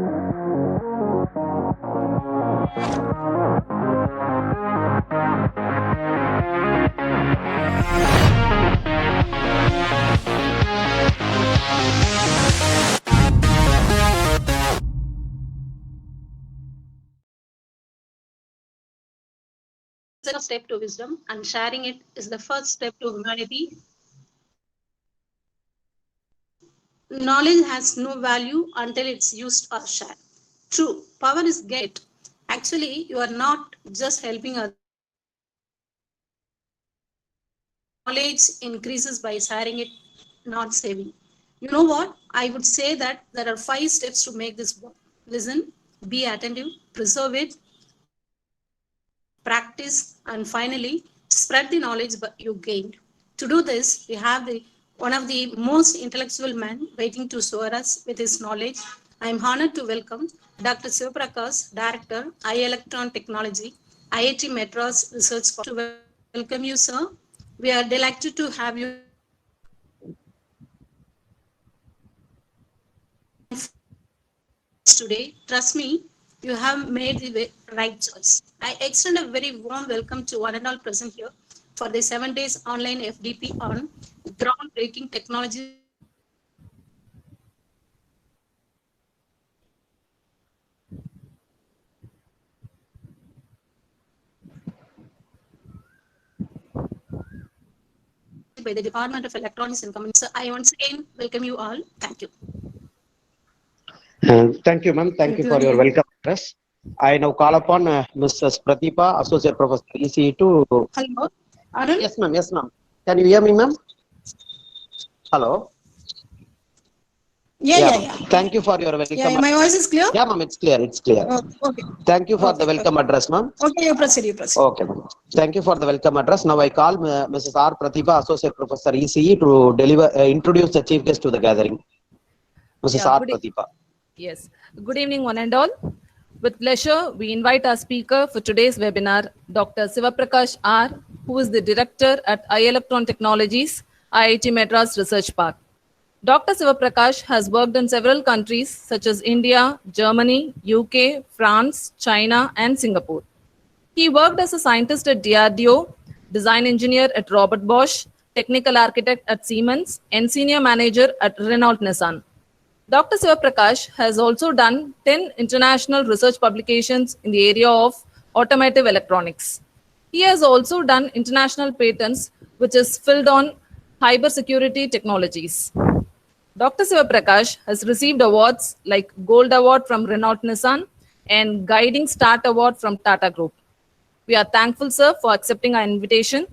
A step to wisdom, and sharing it is the first step to humanity. Knowledge has no value until it's used or shared. True, power is get. Actually, you are not just helping others. Knowledge increases by sharing it, not saving. You know what? I would say that there are 5 steps to make this work. Listen, be attentive, preserve it, practice, and finally spread the knowledge you gained. To do this, we have one of the most intellectual men waiting to share us with his knowledge. I am honored to welcome Dr. Sivaprakash, Director, IELEKTRON TECHNOLOGY, IIT Madras Research Park. To welcome you, sir. We are delighted to have you today. Trust me, you have made the right choice. I extend a very warm welcome to one and all present here for the 7 days online FDP on groundbreaking technology. By the Department of Electronics and Communications. So I once again welcome you all. Thank you. Thank you, ma'am. Thank you for your welcome address. I now call upon Mrs. Pratibha, Associate Professor ECE to. Hello. Arun? Yes, ma'am. Yes, ma'am. Can you hear me, ma'am? Hello. Yeah. Thank you for your welcome. Yeah, my voice is clear? Yeah, ma'am. It's clear. It's clear. Okay. Thank you for the welcome address, ma'am. Okay, you proceed. Okay, ma'am. Thank you for the welcome address. Now I call Mrs. R. Pratibha, Associate Professor ECE, to introduce the chief guest to the gathering. Mrs. R. Pratibha. Yes. Good evening, one and all. With pleasure, we invite our speaker for today's webinar, Dr. Sivaprakash R, who is the director at IELEKTRON Technologies, IIT Madras Research Park. Dr. Sivaprakash has worked in several countries such as India, Germany, UK, France, China, and Singapore. He worked as a scientist at DRDO, design engineer at Robert Bosch, technical architect at Siemens, and senior manager at Renault Nissan. Dr. Sivaprakash has also done 10 international research publications in the area of automotive electronics. He has also done international patents, which is filled on cybersecurity technologies. Dr. Sivaprakash has received awards like Gold Award from Renault Nissan and Guiding Start Award from Tata Group. We are thankful, sir, for accepting our invitation.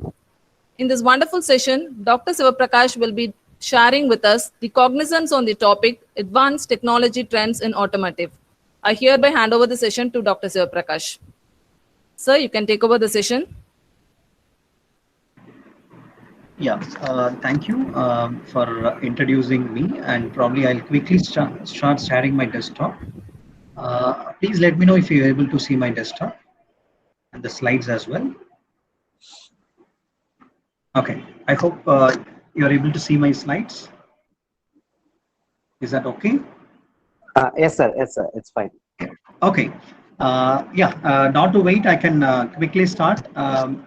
In this wonderful session, Dr. Sivaprakash will be sharing with us the cognizance on the topic Advanced Technology Trends in Automotive. I hereby hand over the session to Dr. Sivaprakash. Sir, you can take over the session. Yeah, thank you for introducing me, and probably I'll quickly start sharing my desktop. Please let me know if you're able to see my desktop and the slides as well. Okay, I hope you're able to see my slides. Is that okay? Yes, sir. Yes, sir. It's fine. Okay. Not to wait, I can quickly start.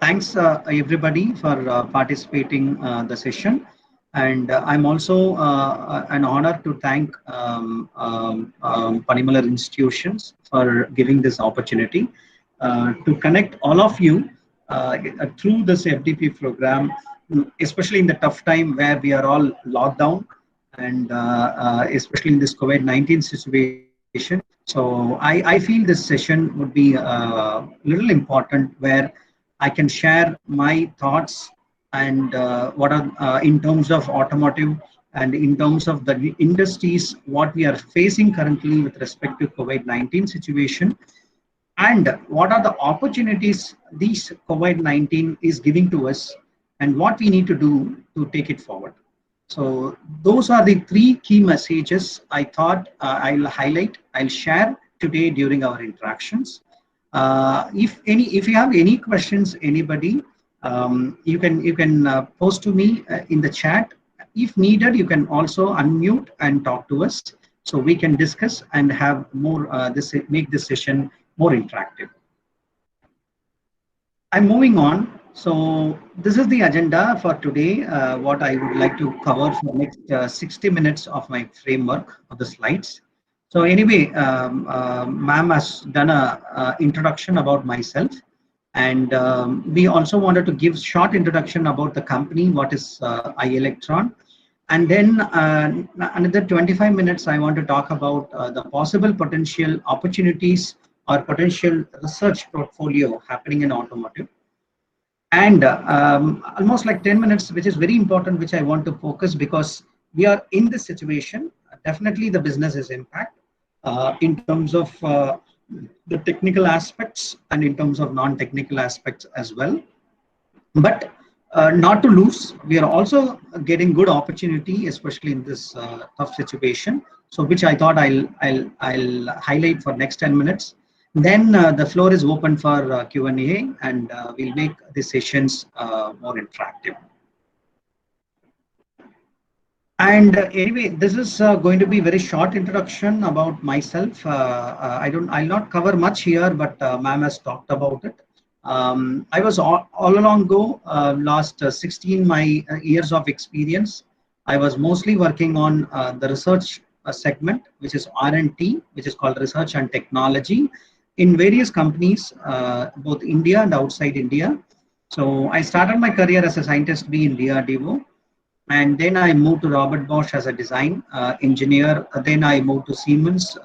Thanks everybody for participating the session, and I'm also an honor to thank Panimalar institutions for giving this opportunity to connect all of you through this FDP program, especially in the tough time where we are all locked down, and especially in this COVID-19 situation. So I feel this session would be a little important, where I can share my thoughts and what are in terms of automotive and in terms of the industries, what we are facing currently with respect to COVID-19 situation, and what are the opportunities these COVID-19 is giving to us, and what we need to do to take it forward. So those are the 3 key messages I thought I'll highlight, I'll share today during our interactions. If you have any questions, anybody, you can post to me in the chat. If needed, you can also unmute and talk to us. so we can discuss and have more make this session more interactive. I'm moving on. So this is the agenda for today. What I would like to cover for the next 60 minutes of my framework of the slides. So anyway, ma'am has done a introduction about myself, and we also wanted to give short introduction about the company, what is IELEKTRON, and then another 25 minutes I want to talk about the possible potential opportunities or potential research portfolio happening in automotive. And almost like 10 minutes, which is very important, which I want to focus, because we are in this situation. Definitely the business is impact in terms of the technical aspects and in terms of non-technical aspects as well. But not to lose, we are also getting good opportunity, especially in this tough situation. So which I thought I'll highlight for next 10 minutes. Then the floor is open for Q&A, and we'll make the sessions more interactive. And anyway, this is going to be very short introduction about myself. I'll not cover much here, but ma'am has talked about it. I was all along last 16 years of experience. I was mostly working on the research segment, which is R&T, which is called Research and Technology, in various companies, both India and outside India. So I started my career as a scientist in DRDO. And then I moved to Robert Bosch as a design engineer. Then I moved to Siemens,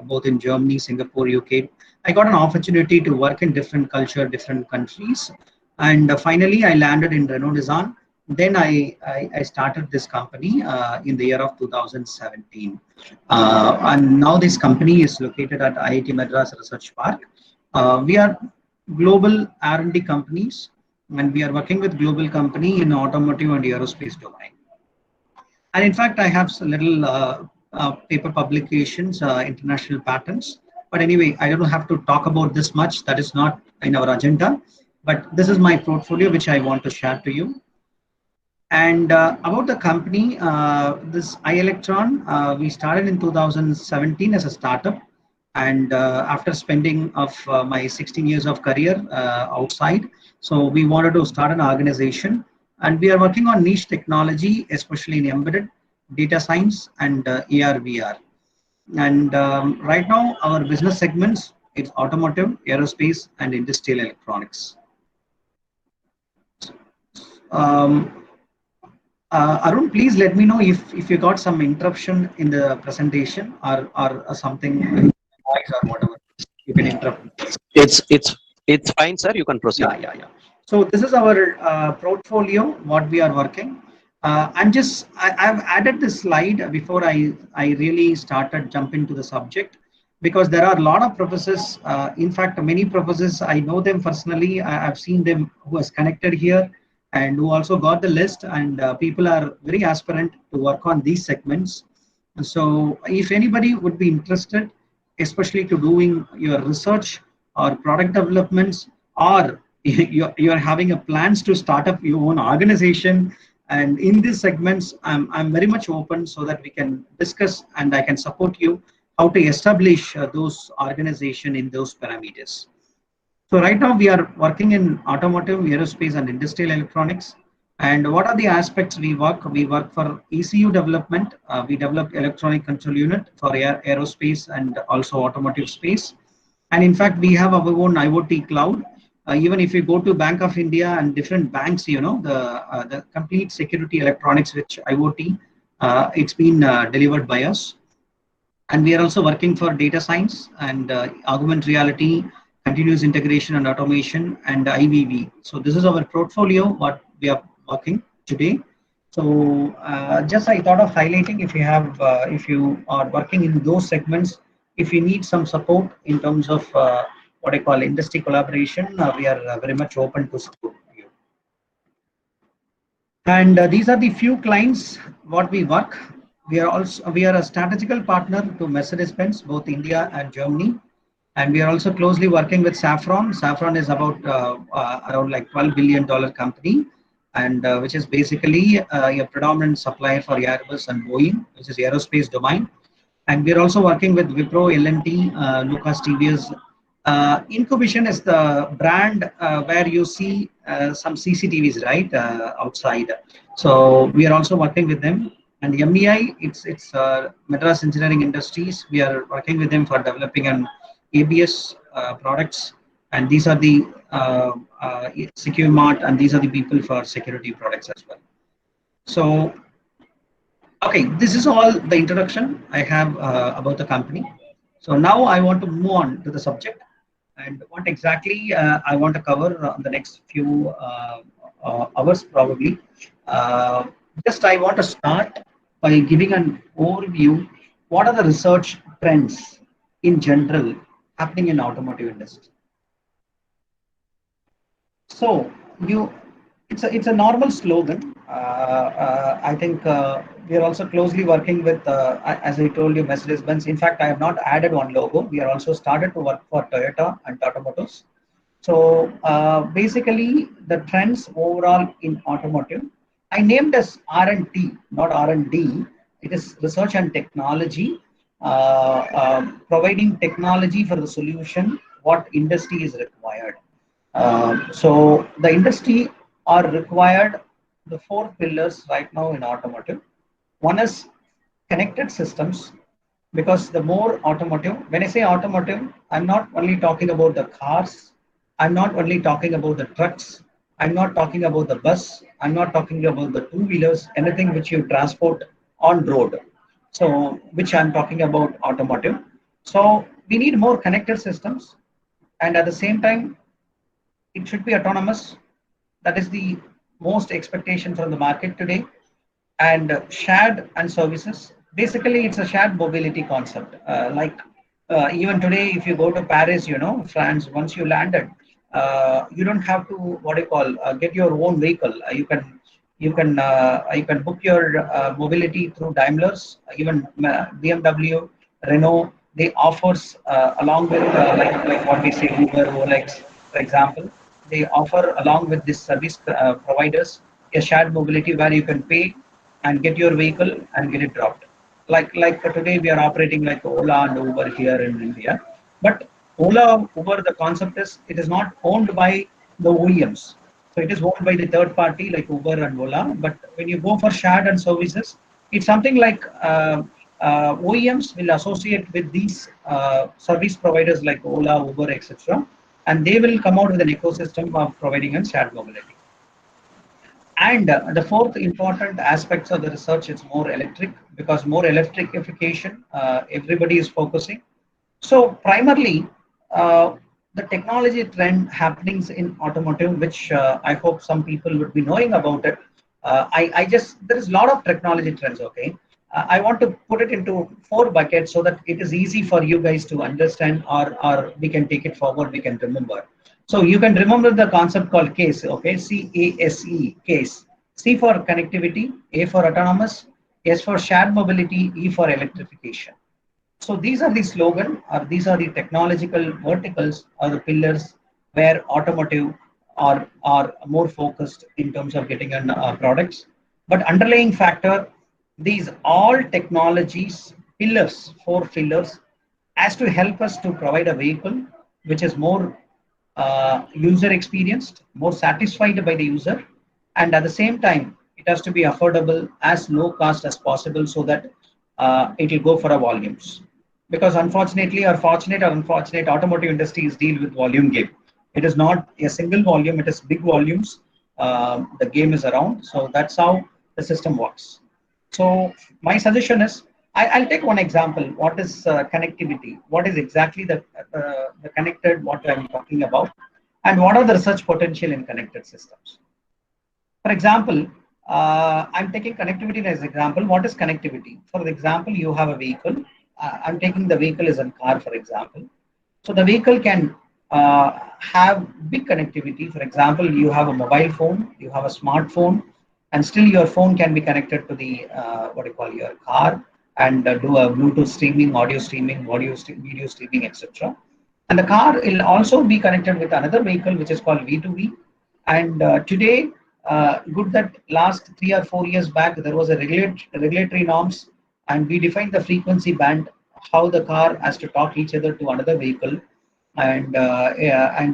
both in Germany, Singapore, UK. I got an opportunity to work in different culture, different countries. And finally, I landed in Renault Nissan. Then I started this company in the year of 2017. And now this company is located at IIT Madras Research Park. We are global R&D companies, and we are working with global company in automotive and aerospace domain. And in fact, I have some little paper publications, international patents. But anyway, I don't have to talk about this much. That is not in our agenda. But this is my portfolio, which I want to share to you. And about the company, this IELEKTRON, we started in 2017 as a startup. And after spending of my 16 years of career outside, so we wanted to start an organization, and we are working on niche technology, especially in embedded data science and AR/VR. And right now, our business segments, it's automotive, aerospace, and industrial electronics. Arun, please let me know if you got some interruption in the presentation or something. Or whatever, you can interrupt. It's fine, sir. You can proceed. Yeah. So this is our portfolio, what we are working. I've added this slide before I really started jumping to the subject, because there are a lot of professors. In fact, many professors, I know them personally. I've seen them who has connected here and who also got the list, and people are very aspirant to work on these segments. So if anybody would be interested, especially to doing your research or product developments, or you're having a plans to start up your own organization, and in these segments, I'm very much open so that we can discuss and I can support you how to establish those organization in those parameters. So right now we are working in automotive, aerospace, and industrial electronics. And what are the aspects we work? We work for ECU development. We develop electronic control unit for aerospace and also automotive space. And in fact, we have our own IoT cloud. Even if you go to Bank of India and different banks, you know, the complete security electronics, which IoT, it's been delivered by us. And we are also working for data science and augmented reality, continuous integration and automation, and IVV. So this is our portfolio, what we are working today. So just I thought of highlighting, if you have, if you are working in those segments, if you need some support in terms of what I call industry collaboration, we are very much open to support you. And these are the few clients what we work. We are a strategical partner to Mercedes-Benz, both India and Germany. And we are also closely working with Safran. Safran is about around like $12 billion company, and which is basically a predominant supplier for Airbus and Boeing, which is aerospace domain. And we're also working with Wipro, L&T, Lucas TVS. Incubation is the brand where you see some CCTVs, right, outside. So we are also working with them. And MEI, it's Madras Engineering Industries. We are working with them for developing an ABS products. And these are the Secure Mart, and these are the people for security products as well. So, okay, this is all the introduction I have about the company. So now I want to move on to the subject and what exactly I want to cover on the next few hours probably. Just I want to start by giving an overview. What are the research trends in general happening in automotive industry? So it's a normal slogan. I think we are also closely working with, as I told you, Mercedes-Benz. In fact, I have not added one logo. We are also started to work for Toyota and Tata Motors. So basically, the trends overall in automotive, I named as R&T, not R&D. It is research and technology, providing technology for the solution what industry is required. So the industry are required the 4 pillars right now in automotive. One is connected systems, because the more automotive, when I say automotive, I'm not only talking about the cars, I'm not only talking about the trucks, I'm not talking about the bus, I'm not talking about the two-wheelers, anything which you transport on road. So which I'm talking about automotive. So we need more connected systems, and at the same time, it should be autonomous. That is the most expectation from the market today. And shared and services. Basically, it's a shared mobility concept. Even today, if you go to Paris, France, once you landed, you don't have to get your own vehicle. You can book your mobility through Daimler's, even BMW, Renault. They offers along with like what we say Uber, Rolex, for example. They offer along with this service providers a shared mobility where you can pay and get your vehicle and get it dropped. Like today we are operating like Ola and Uber here in India. But Ola, Uber, the concept is it is not owned by the OEMs. So it is owned by the third party like Uber and Ola. But when you go for shared and services, it's something like OEMs will associate with these service providers like Ola, Uber, etc. And they will come out with an ecosystem of providing a shared mobility. And the fourth important aspects of the research is more electric, because more electrification, everybody is focusing. So primarily, the technology trend happenings in automotive, which I hope some people would be knowing about it. There is a lot of technology trends, okay? I want to put it into 4 buckets so that it is easy for you guys to understand, or we can take it forward, we can remember. So you can remember the concept called CASE, okay? C-A-S-E, CASE. C for connectivity, A for autonomous, S for shared mobility, E for electrification. So these are the slogan, or these are the technological verticals or the pillars where automotive are more focused in terms of getting on products. But underlying factor, these all technologies, pillars, 4 pillars, has to help us to provide a vehicle which is more user experienced, more satisfied by the user, and at the same time, it has to be affordable, as low cost as possible, so that it will go for a volumes. Because unfortunately, or fortunate or unfortunate, automotive industries deal with volume game. It is not a single volume, it is big volumes. The game is around, so that's how the system works. So my suggestion is, I'll take one example. What is connectivity? What is exactly the connected, what I'm talking about? And what are the research potential in connected systems? For example, I'm taking connectivity as an example. What is connectivity? For example, you have a vehicle. I'm taking the vehicle as a car, for example. So the vehicle can have big connectivity. For example, you have a mobile phone, you have a smartphone, and still your phone can be connected to the your car, and do a Bluetooth streaming, audio streaming, video streaming, etc. And the car will also be connected with another vehicle which is called V2V. And today, good that last 3 or 4 years back, there was a regulatory norms, and we define the frequency band, how the car has to talk each other to another vehicle, and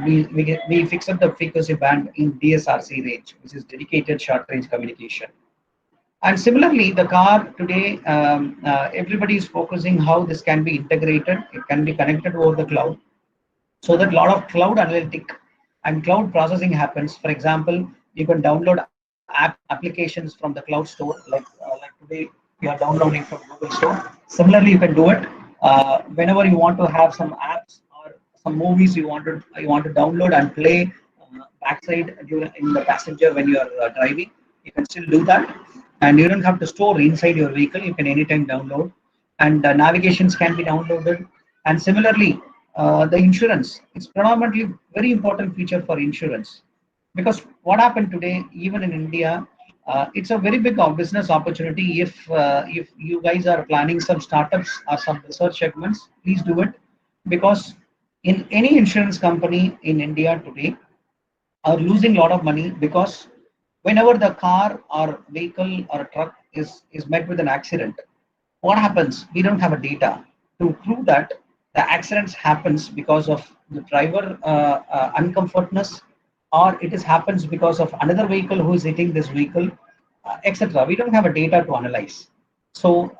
we fix up the frequency band in DSRC range, which is dedicated short range communication. And similarly, the car today, everybody is focusing how this can be integrated. It can be connected over the cloud, so that a lot of cloud analytic and cloud processing happens. For example, you can download applications from the cloud store, like today you are downloading from Google Store. Similarly, you can do it whenever you want to have some apps or some movies you want to download and play backside in the passenger when you are driving. You can still do that, and you don't have to store inside your vehicle. You can anytime download, and navigations can be downloaded. And similarly, the insurance, it's predominantly very important feature for insurance, because what happened today, even in India, it's a very big business opportunity. If you guys are planning some startups or some research segments, please do it, because in any insurance company in India today are losing a lot of money, because whenever the car or vehicle or truck is met with an accident, what happens? We don't have a data to prove that the accidents happens because of the driver uncomfortness, or it happens because of another vehicle who is hitting this vehicle, etc. We don't have a data to analyze. So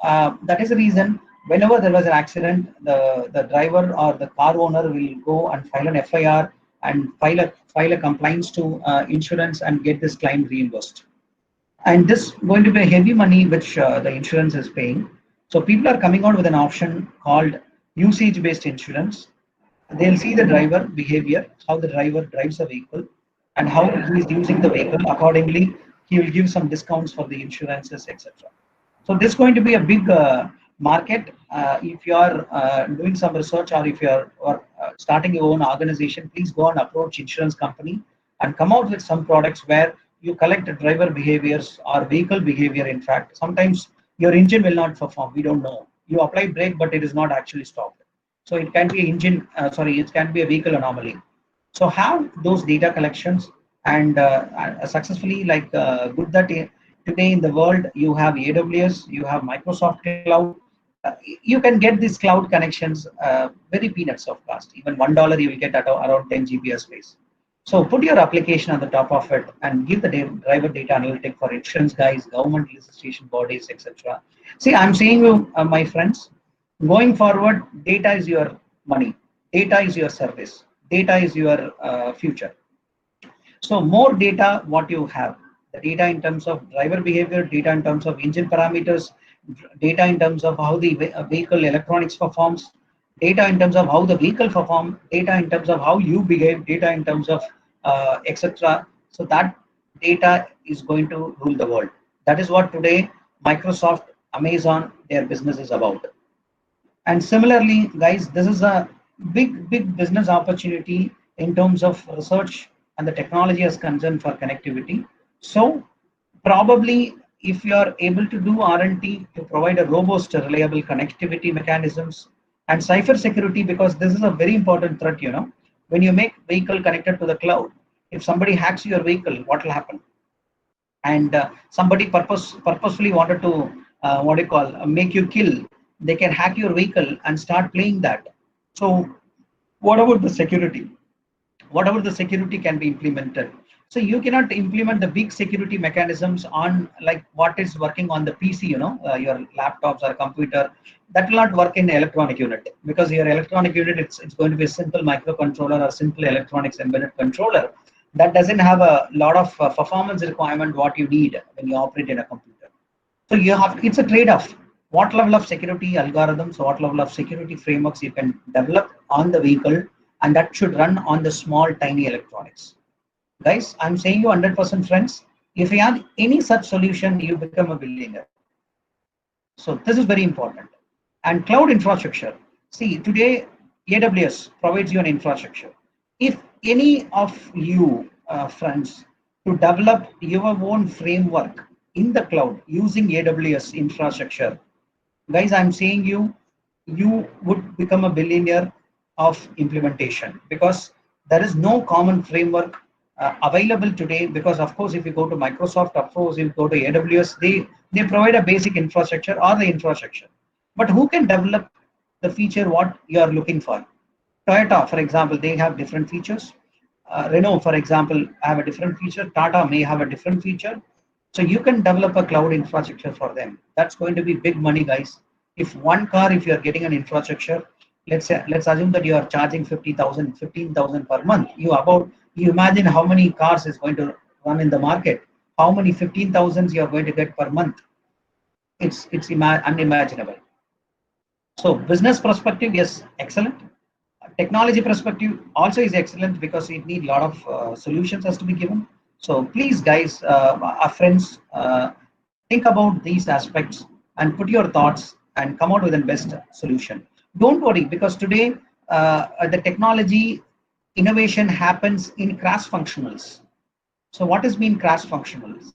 that is the reason whenever there was an accident, the driver or the car owner will go and file an FIR and file a complaint to insurance and get this claim reimbursed. And this going to be a heavy money which the insurance is paying. So people are coming out with an option called usage-based insurance. They'll see the driver behavior, how the driver drives a vehicle, and how he is using the vehicle. Accordingly, he will give some discounts for the insurances, etc. So this is going to be a big market. If you are doing some research, or if you are starting your own organization, please go and approach insurance company and come out with some products where you collect driver behaviors or vehicle behavior. In fact, sometimes your engine will not perform. We don't know. You apply brake, but it is not actually stopped. So it can be it can be a vehicle anomaly. So have those data collections, and successfully, like good that today in the world you have AWS, you have Microsoft Cloud. You can get these cloud connections very peanuts of cost. Even $1 you will get at around 10 GB of space. So put your application on the top of it and give the driver data analytic for insurance guys, government registration bodies, etc. See, I'm saying you, my friends, going forward, data is your money, data is your service, data is your future. So more data, what you have, the data in terms of driver behavior, data in terms of engine parameters, data in terms of how the vehicle electronics performs, data in terms of how the vehicle performs, data in terms of how you behave, data in terms of etc. So that data is going to rule the world. That is what today Microsoft, Amazon, their business is about. And similarly, guys, this is a big business opportunity in terms of research and the technology as concerned for connectivity. So probably if you are able to do R&D to provide a robust, reliable connectivity mechanisms and cyber security, because this is a very important threat, you know, when you make vehicle connected to the cloud, if somebody hacks your vehicle, what will happen? And somebody purposefully wanted to make you kill, they can hack your vehicle and start playing that. So what about the security? Whatever the security can be implemented. So you cannot implement the big security mechanisms on like what is working on the PC, you know, your laptops or computer. That will not work in electronic unit, because your electronic unit, it's going to be a simple microcontroller or simple electronics embedded controller that doesn't have a lot of performance requirement what you need when you operate in a computer. So you have, it's a trade-off. What level of security algorithms, what level of security frameworks you can develop on the vehicle, and that should run on the small tiny electronics. Guys, I'm saying you 100% friends, if you have any such solution, you become a billionaire. So this is very important. And cloud infrastructure. See, today AWS provides you an infrastructure. If any of you friends to develop your own framework in the cloud using AWS infrastructure, guys, I'm saying you would become a billionaire of implementation, because there is no common framework available today, because of course if you go to Microsoft, of course you go to AWS, they provide a basic infrastructure or the infrastructure, but who can develop the feature what you are looking for? Toyota, for example, they have different features. Renault, for example, have a different feature. Tata may have a different feature. So you can develop a cloud infrastructure for them. That's going to be big money, guys. If one car, if you're getting an infrastructure, let's assume that you are charging 50,000, 15,000 per month. You imagine how many cars is going to run in the market. How many 15,000s you are going to get per month? It's unimaginable. So business perspective, yes, excellent. Technology perspective also is excellent because it need a lot of solutions has to be given. So please, guys, our friends, think about these aspects and put your thoughts and come out with the best solution. Don't worry, because today the technology innovation happens in cross functionals. So what does mean cross functionals?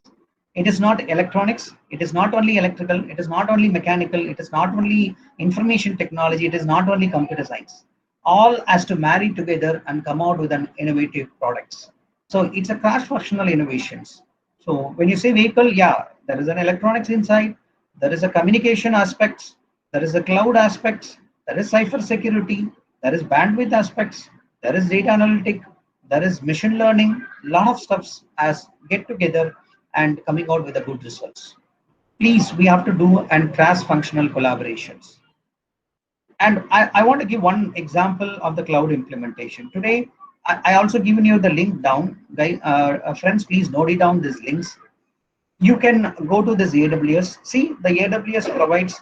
It is not electronics, it is not only electrical, it is not only mechanical, it is not only information technology, it is not only computer science. All has to marry together and come out with an innovative products. So it's a cross-functional innovations. So when you say vehicle, yeah, there is an electronics inside, there is a communication aspects, there is a cloud aspects, there is cyber security, there is bandwidth aspects, there is data analytic, there is machine learning, lot of stuffs as get together and coming out with the good results. Please, we have to do and cross-functional collaborations. And I want to give one example of the cloud implementation. Today, I also given you the link down. Guys, friends, please note it down, these links. You can go to this AWS. See, the AWS provides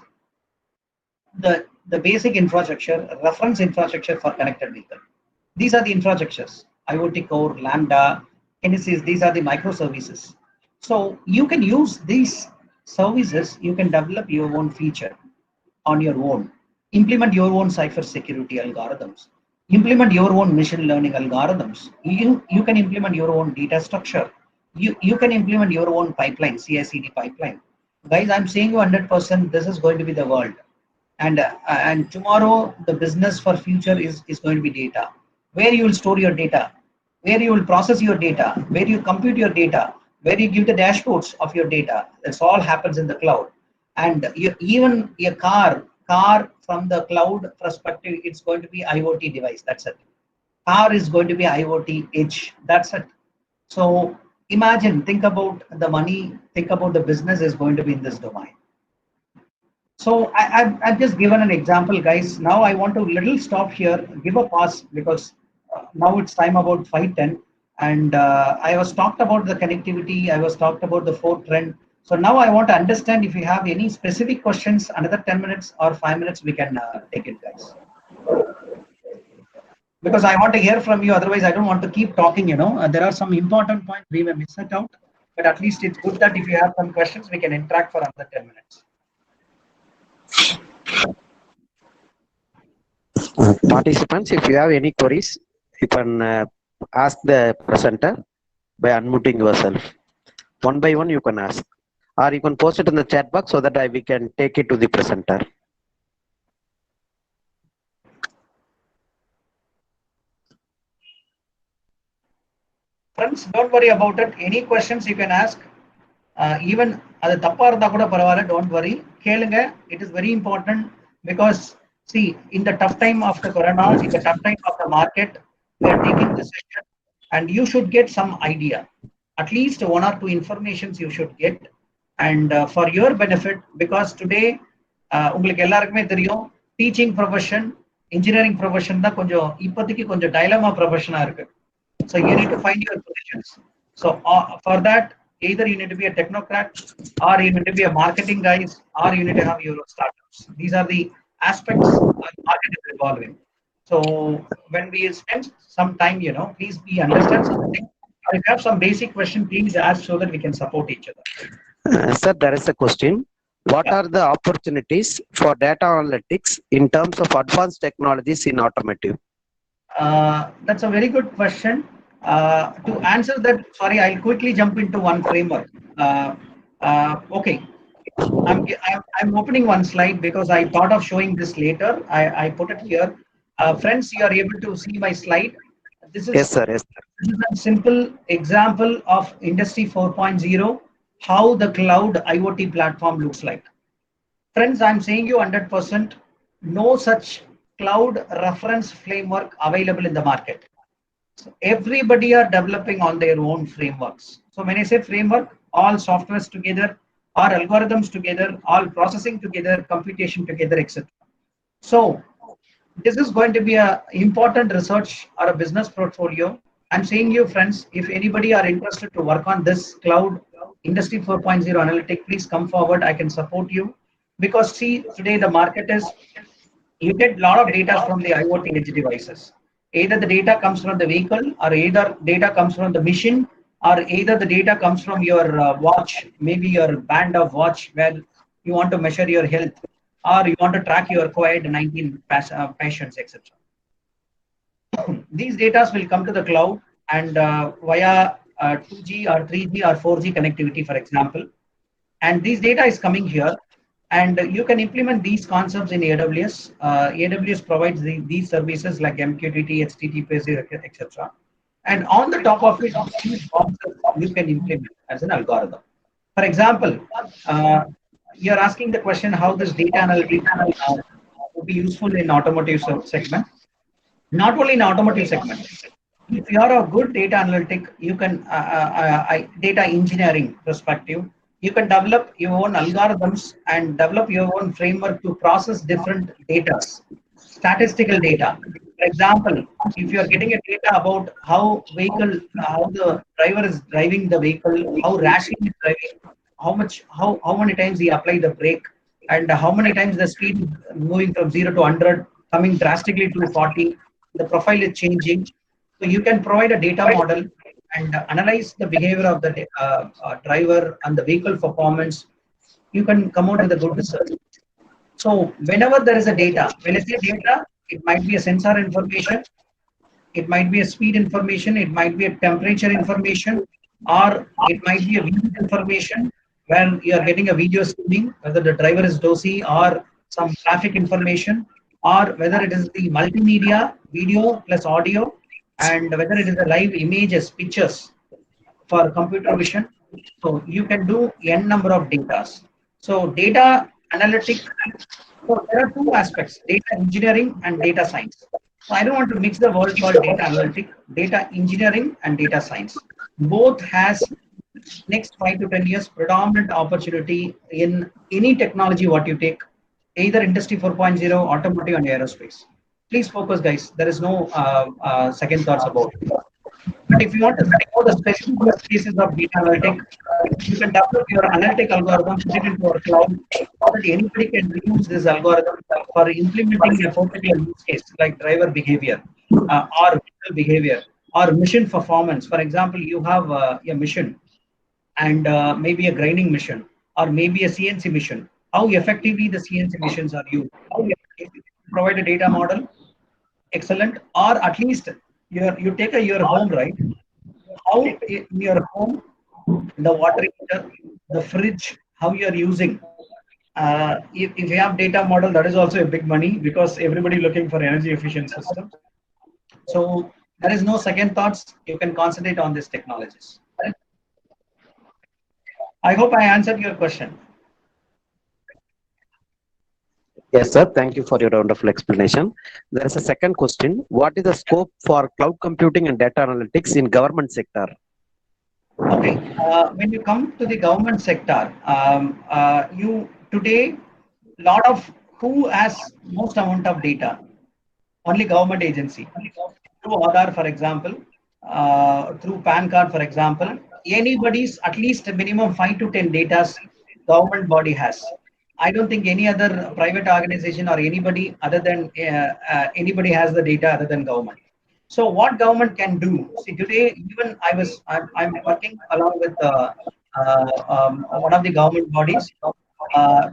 the basic infrastructure, reference infrastructure for connected vehicle. These are the infrastructures, IoT Core, Lambda, Kinesis, these are the microservices. So you can use these services, you can develop your own feature on your own, implement your own cyber security algorithms, implement your own machine learning algorithms. You can implement your own data structure. You can implement your own pipeline, CI/CD pipeline. Guys, I'm saying you 100%, this is going to be the world. And tomorrow, the business for future is going to be data. Where you will store your data, where you will process your data, where you compute your data, where you give the dashboards of your data. This all happens in the cloud. And even a car from the cloud perspective, it's going to be IoT device. That's it. Car is going to be IoT edge. That's it. So imagine, think about the money, think about the business is going to be in this domain. So I've just given an example, guys. Now I want to little stop here, give a pause, because now it's time about 5:10, and I was talked about the connectivity, I was talked about the fourth trend. So now I want to understand if you have any specific questions, another 10 minutes or 5 minutes, we can take it, guys. Because I want to hear from you, otherwise I don't want to keep talking, there are some important points we may miss it out, but at least it's good that if you have some questions, we can interact for another 10 minutes. Participants, if you have any queries, you can ask the presenter by unmuting yourself. One by one you can ask, or you can post it in the chat box so that we can take it to the presenter. Friends, don't worry about it. Any questions you can ask. Even don't worry. It is very important, because see, in the tough time of the corona, in the tough time of the market, we are taking this session, and you should get some idea. At least one or two informations you should get, and for your benefit, because today, teaching profession, engineering profession, dilemma profession. So you need to find your positions. So for that, either you need to be a technocrat, or you need to be a marketing guys, or you need to have your startups. These are the aspects market is evolving. So when we spend some time, please be understand something. If you have some basic question, please ask so that we can support each other. Sir, there is a question. What are the opportunities for data analytics in terms of advanced technologies in automotive? That's a very good question. To answer that, sorry, I'll quickly jump into one framework. Okay, I'm opening one slide because I thought of showing this later. I put it here. Friends, you are able to see my slide. This Yes, is sir. Yes, sir. a simple example of Industry 4.0, how the cloud IoT platform looks like. Friends, I'm saying you 100%, no such cloud reference framework available in the market. So everybody are developing on their own frameworks. So when I say framework, all softwares together, all algorithms together, all processing together, computation together, etc. So this is going to be a important research or a business portfolio. I'm saying you friends, if anybody are interested to work on this cloud industry 4.0 analytic, please come forward. I can support you, because see, today the market is, you get a lot of data from the IoT edge devices. Either the data comes from the vehicle, or either data comes from the machine, or either the data comes from your watch, maybe your band of watch where you want to measure your health, or you want to track your COVID-19 patients, etc. These data will come to the cloud and via 2G or 3G or 4G connectivity, for example. And this data is coming here, and you can implement these concepts in AWS. AWS provides these services like MQTT, HTTP, etc. And on the top of it, these boxes you can implement as an algorithm. For example, you're asking the question how this data analytics would be useful in automotive segment. Not only in automotive segment. If you are a good data analytic, you can data engineering perspective, you can develop your own algorithms and develop your own framework to process different data, statistical data. For example, if you are getting a data about how the driver is driving the vehicle, how rashly he is driving, how many times he applied the brake, and how many times the speed is moving from 0 to 100, coming drastically to 40, the profile is changing. So you can provide a data model and analyze the behavior of the driver and the vehicle performance. You can come out with a good result. So whenever there is a data, when I say data, it might be a sensor information, it might be a speed information, it might be a temperature information, or it might be a video information where you are getting a video streaming, whether the driver is dozy, or some traffic information, or whether it is the multimedia, video plus audio, and whether it is the live images, pictures for computer vision. So you can do n number of data. So data analytics. So there are two aspects: data engineering and data science. So I don't want to mix the word called data analytics, data engineering, and data science. Both has next 5 to 10 years predominant opportunity in any technology what you take, either industry 4.0, automotive, and aerospace. Please focus, guys. There is no second thoughts about it. But if you want to know the specific use cases of data analytics, you can develop your analytic algorithm, put it into our cloud, so that anybody can use this algorithm for implementing a particular use case, like driver behavior, or vehicle behavior, or mission performance. For example, you have a mission, and maybe a grinding mission, or maybe a CNC mission. How effectively the CNC missions are used. If you provide a data model, excellent. Or at least you take your home, right? How in your home, the water heater, the fridge, how you are using. If you have data model, that is also a big money, because everybody looking for energy efficient systems. So there is no second thoughts. You can concentrate on these technologies. I hope I answered your question. Yes, sir. Thank you for your wonderful explanation. There is a second question. What is the scope for cloud computing and data analytics in government sector? Okay. When you come to the government sector, you today, lot of who has most amount of data? Only government agency. Through Aadhaar, for example, through PAN card, for example, anybody's at least a minimum 5 to 10 data government body has. I don't think any other private organization or anybody other than anybody has the data other than government. So what government can do? See, today even I'm working along with one of the government bodies to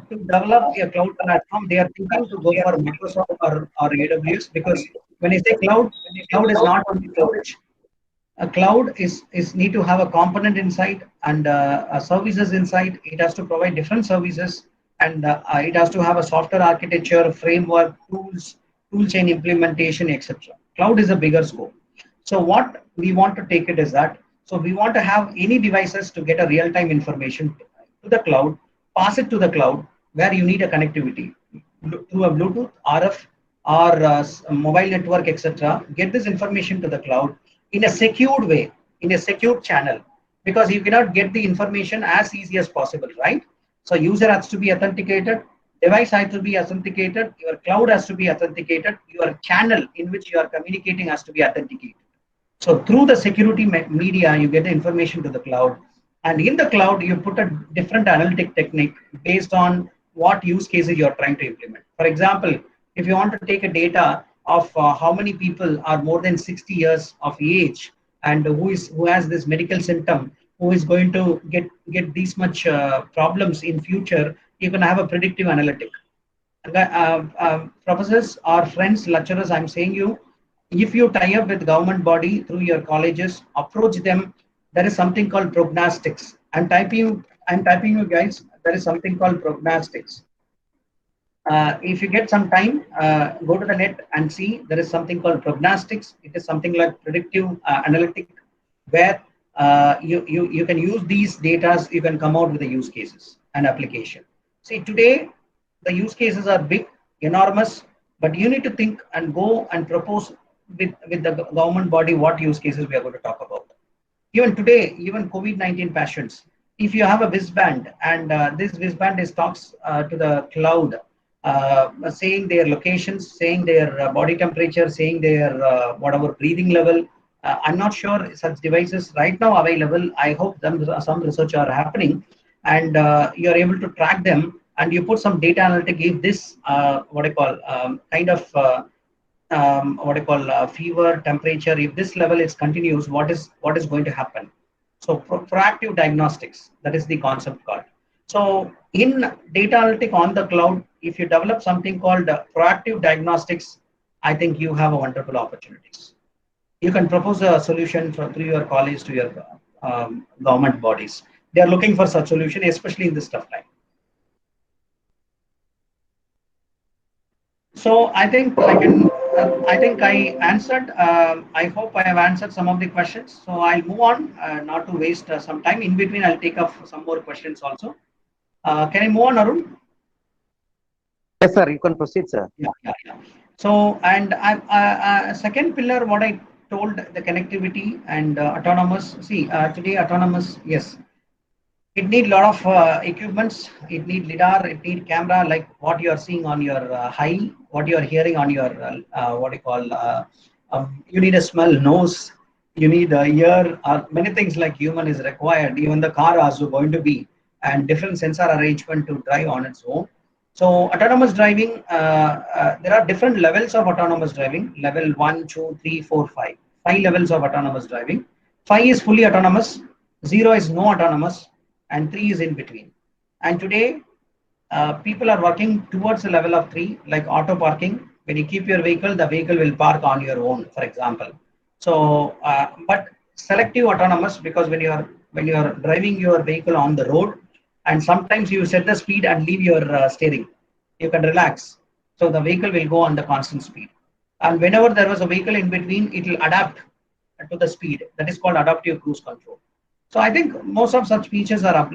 develop a cloud platform. They are thinking to go for Microsoft or AWS, because when I say cloud, cloud is not only storage. A cloud is need to have a component inside and services inside. It has to provide different services, and it has to have a software architecture, framework, tools, tool chain implementation, etc. Cloud is a bigger scope. So what we want to take it is that, so we want to have any devices to get a real-time information to the cloud, pass it to the cloud where you need a connectivity through a Bluetooth, RF, or mobile network, etc. Get this information to the cloud in a secured way, in a secured channel, because you cannot get the information as easy as possible, right? So user has to be authenticated, device has to be authenticated, your cloud has to be authenticated, your channel in which you are communicating has to be authenticated. So through the security media, you get the information to the cloud. And in the cloud, you put a different analytic technique based on what use cases you're trying to implement. For example, if you want to take a data of how many people are more than 60 years of age and who has this medical symptom, who is going to get these much problems in future, you can have a predictive analytic. Professors or friends, lecturers, I'm saying you, if you tie up with government body through your colleges, approach them. There is something called prognostics. I'm typing you guys. There is something called prognostics. If you get some time, go to the net and see. There is something called prognostics. It is something like predictive analytic, where you can use these data. You can come out with the use cases and application. See, today the use cases are big, enormous, but you need to think and go and propose with the government body what use cases we are going to talk about. Even today, even COVID-19 patients, if you have a wristband and this wristband is talks to the cloud, saying their locations, saying their body temperature, saying their whatever breathing level. I'm not sure such devices right now available. I hope some research are happening, and you are able to track them. And you put some data analytic, give this what I call kind of fever, temperature. If this level is continues, what is going to happen? So proactive diagnostics, that is the concept called. So in data analytic on the cloud, if you develop something called proactive diagnostics, I think you have a wonderful opportunities. You can propose a solution through your college to your government bodies. They are looking for such solution, especially in this tough time. So I think I answered. I hope I have answered some of the questions. So I'll move on, not to waste some time. In between, I'll take up some more questions also. Can I move on, Arun? Yes, sir. You can proceed, sir. Yeah. So, and second pillar, what I told, the connectivity and autonomous. See, today autonomous, yes. It need a lot of equipments. It need lidar. It need camera, like what you are seeing on your high, what you are hearing on your what you call. You need a smell, nose. You need a ear. Many things like human is required. Even the car also going to be, and different sensor arrangement to drive on its own. So autonomous driving, there are different levels of autonomous driving. Level 1, 2, 3, 4, 5. 5 levels of autonomous driving. 5 is fully autonomous. 0 is no autonomous. And 3 is in between. And today, people are working towards the level of 3, like auto parking. When you keep your vehicle, the vehicle will park on your own, for example. So, but selective autonomous, because when you are driving your vehicle on the road, and sometimes you set the speed and leave your steering, you can relax. So the vehicle will go on the constant speed. And whenever there was a vehicle in between, it will adapt to the speed. That is called adaptive cruise control. So I think most of such features are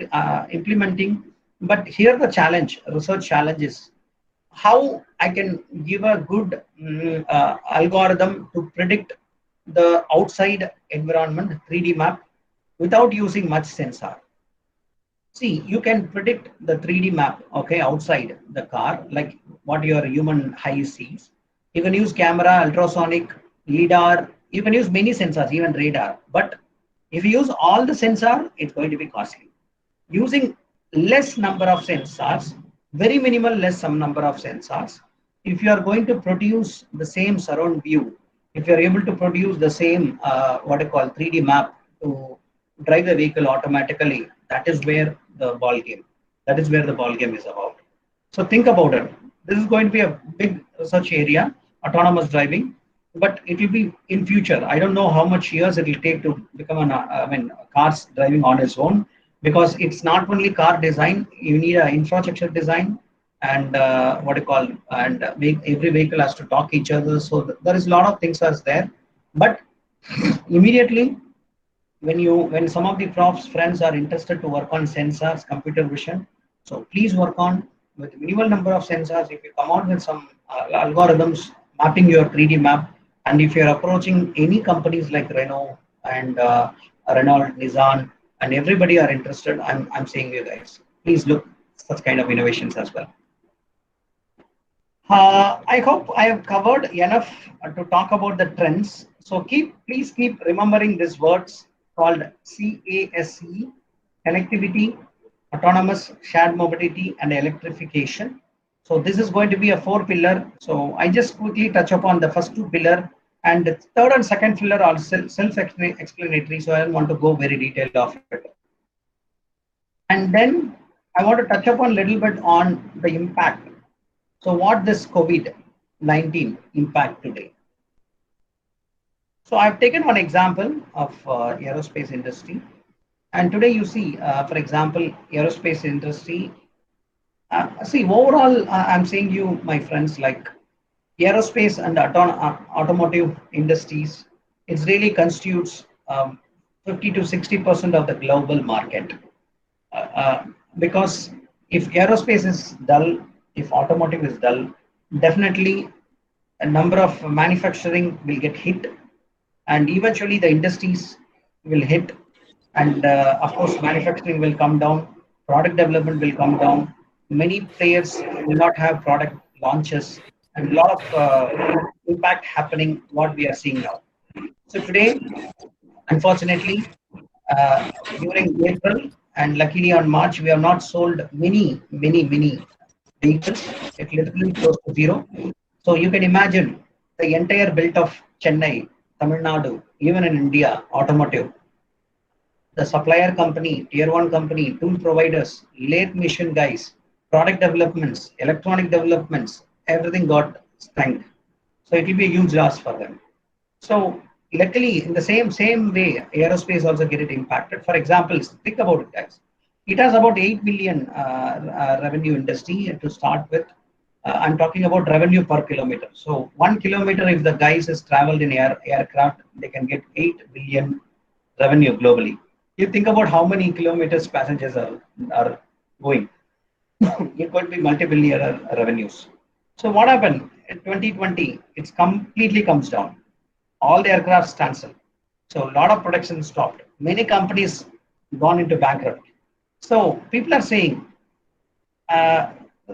implementing, but here the challenge, research challenge is how I can give a good algorithm to predict the outside environment 3D map without using much sensor. See, you can predict the 3D map, okay, outside the car, like what your human eye sees. You can use camera, ultrasonic, lidar. You can use many sensors, even radar, but if you use all the sensor, it's going to be costly. Using less number of sensors, very minimal less some number of sensors, if you are going to produce the same surround view, if you are able to produce the same what I call 3D map to drive the vehicle automatically, that is where the ball game. That is where the ball game is about. So think about it. This is going to be a big research area, autonomous driving. But it will be in future. I don't know how much years it will take to become cars driving on its own, because it's not only car design. You need an infrastructure design, and every vehicle has to talk each other. So there is a lot of things as there. But Immediately, when some of the profs friends are interested to work on sensors, computer vision, so please work on with minimal number of sensors. If you come out with some algorithms mapping your 3D map, and if you're approaching any companies like Renault and Renault, Nissan, and everybody are interested, I'm saying you guys, please look such kind of innovations as well. I hope I have covered enough to talk about the trends. So please keep remembering these words called CASE, connectivity, autonomous, shared mobility, and electrification. So this is going to be a 4-pillar. So I just quickly touch upon the first 2 pillar, and the third and second pillar are self-explanatory. So I don't want to go very detailed of it. And then I want to touch upon a little bit on the impact. So what this COVID-19 impact today? So I've taken one example of aerospace industry, and today you see, for example, aerospace industry. See, overall, I'm saying you, my friends, like aerospace and automotive industries, it really constitutes 50 to 60% of the global market. Because if aerospace is dull, if automotive is dull, definitely a number of manufacturing will get hit, and eventually the industries will hit, and of course manufacturing will come down, product development will come down, many players will not have product launches, and a lot of impact happening what we are seeing now. So today, unfortunately, during April and luckily on March, we have not sold many vehicles. It's literally close to zero. So you can imagine the entire belt of Chennai, Tamil Nadu, even in India, automotive, the supplier company, tier 1 company, tool providers, lathe machine guys, product developments, electronic developments, everything got spanked. So it will be a huge loss for them. So luckily, in the same way, aerospace also get it impacted. For example, think about it, guys. It has about 8 billion revenue industry to start with. I'm talking about revenue per kilometer. So 1 kilometer, if the guys has traveled in aircraft, they can get 8 billion revenue globally. You think about how many kilometers passengers are going. It could be multi-billion revenues. So what happened in 2020? It's completely comes down. All the aircrafts cancelled. So a lot of production stopped. Many companies gone into bankrupt. So people are saying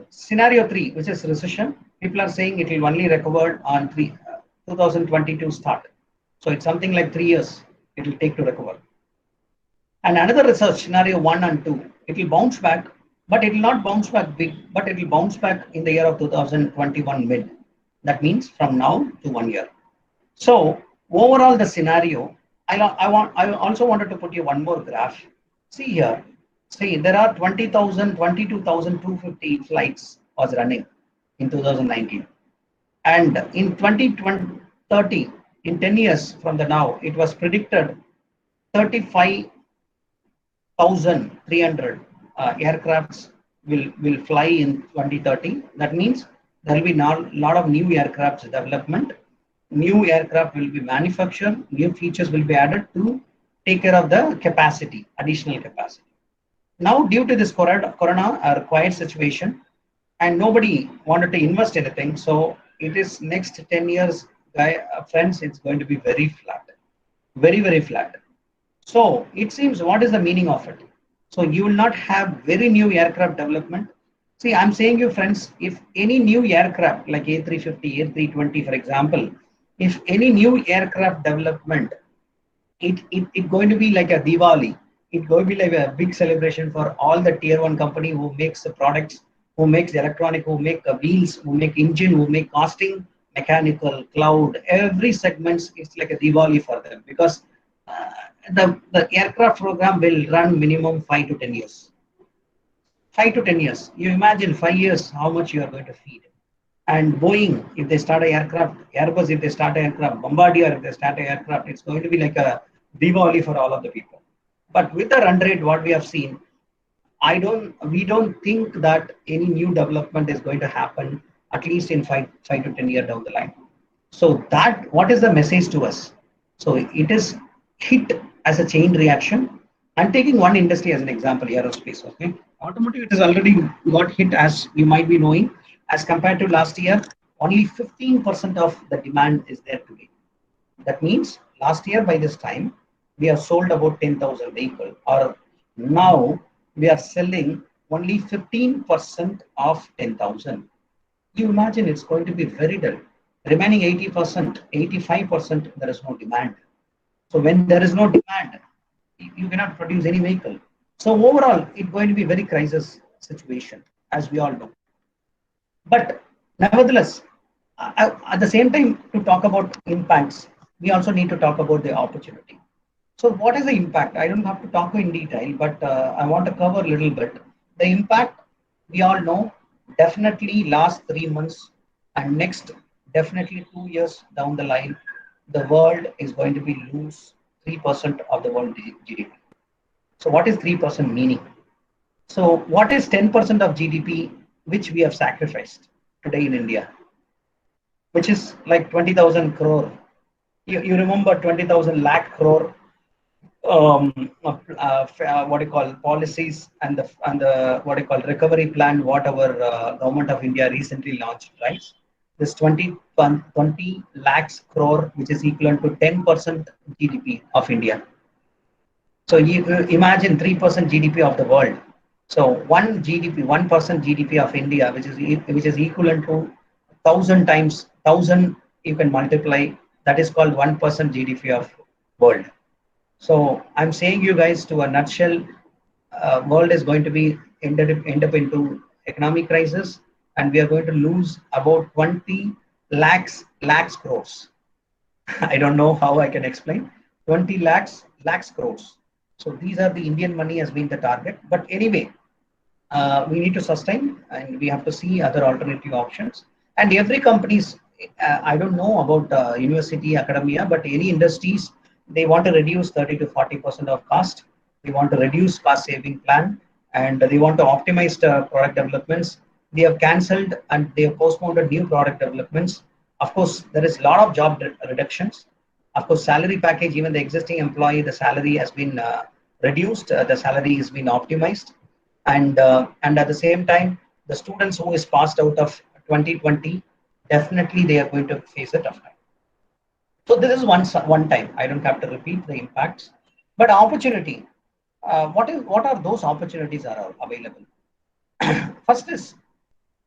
scenario 3, which is recession, people are saying it will only recover on 2022 start. So it's something like 3 years it will take to recover. And another research, scenario 1 and 2, it will bounce back, but it will not bounce back big, but it will bounce back in the year of 2021 mid. That means from now to 1 year. So overall the scenario, I also wanted to put you one more graph. See here, see there are 22,250 flights was running in 2019. And in 2030, in 10 years from the now, it was predicted 35,300 aircrafts will fly in 2030. That means there will be a lot of new aircraft development. New aircraft will be manufactured, new features will be added to take care of the capacity, additional capacity. Now, due to this corona required situation, and nobody wanted to invest anything, so it is next 10 years, friends, it's going to be very flat, very flat. So it seems, what is the meaning of it? So you will not have very new aircraft development. See, I'm saying you friends, if any new aircraft like A350, A320, for example, if any new aircraft development, it going to be like a Diwali. It's going to be like a big celebration for all the tier 1 company who makes the products, who makes electronic, who make wheels, who make engine, who make casting, mechanical, cloud, every segments. It's like a Diwali for them, because the aircraft program will run minimum 5 to 10 years. 5 to 10 years. You imagine 5 years, how much you are going to feed. And Boeing, if they start an aircraft, Airbus, if they start an aircraft, Bombardier, if they start an aircraft, it's going to be like a Diwali for all of the people. But with the run rate, what we have seen, we don't think that any new development is going to happen, at least in 5 to 10 years down the line. So that, what is the message to us? So it is hit as a chain reaction. I'm taking one industry as an example, aerospace. Okay, automotive, it has already got hit, as you might be knowing. As compared to last year, only 15% of the demand is there today. That means last year by this time, we have sold about 10,000 vehicles, or now we are selling only 15% of 10,000. You imagine it's going to be very dull. Remaining 80%, 85%, there is no demand. So when there is no demand, you cannot produce any vehicle. So overall, it's going to be a very crisis situation, as we all know. But nevertheless, at the same time, to talk about impacts, we also need to talk about the opportunity. So what is the impact? I don't have to talk in detail, but I want to cover a little bit. The impact, we all know, definitely last 3 months and next definitely 2 years down the line, the world is going to be lose 3% of the world GDP. So what is 3% meaning? So what is 10% of GDP which we have sacrificed today in India, which is like 20,000 crore. You remember 20,000 lakh crore, what you call policies, and the what you call recovery plan, what our government of India recently launched, right? This 20 lakhs crore, which is equivalent to 10% GDP of India. So you imagine 3% GDP of the world. So 1% GDP of India, which is equivalent to 1,000 you can multiply. That is called 1% GDP of world. So I'm saying you guys, to a nutshell, world is going to be end up into economic crisis, and we are going to lose about 20 lakhs crores. I don't know how I can explain. 20 lakhs crores. So these are the Indian money has been the target. But anyway, we need to sustain, and we have to see other alternative options. And every company's, I don't know about university, academia, but any industries, they want to reduce 30 to 40% of cost. They want to reduce cost saving plan, and they want to optimize the product developments. They have cancelled and they have postponed new product developments. Of course, there is a lot of job reductions. Of course, salary package, even the existing employee, the salary has been reduced, the salary has been optimized. And at the same time, the students who is passed out of 2020, definitely they are going to face a tough time. So this is one time. I don't have to repeat the impacts, but opportunity. What are those opportunities are available? First is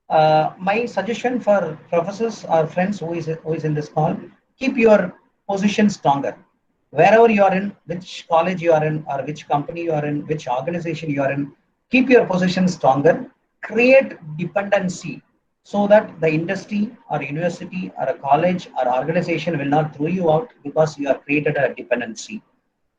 my suggestion for professors or friends who is in this call: keep your position stronger. Wherever you are in, which college you are in, or which company you are in, which organization you are in, keep your position stronger. Create dependency, so that the industry or university or a college or organization will not throw you out because you have created a dependency.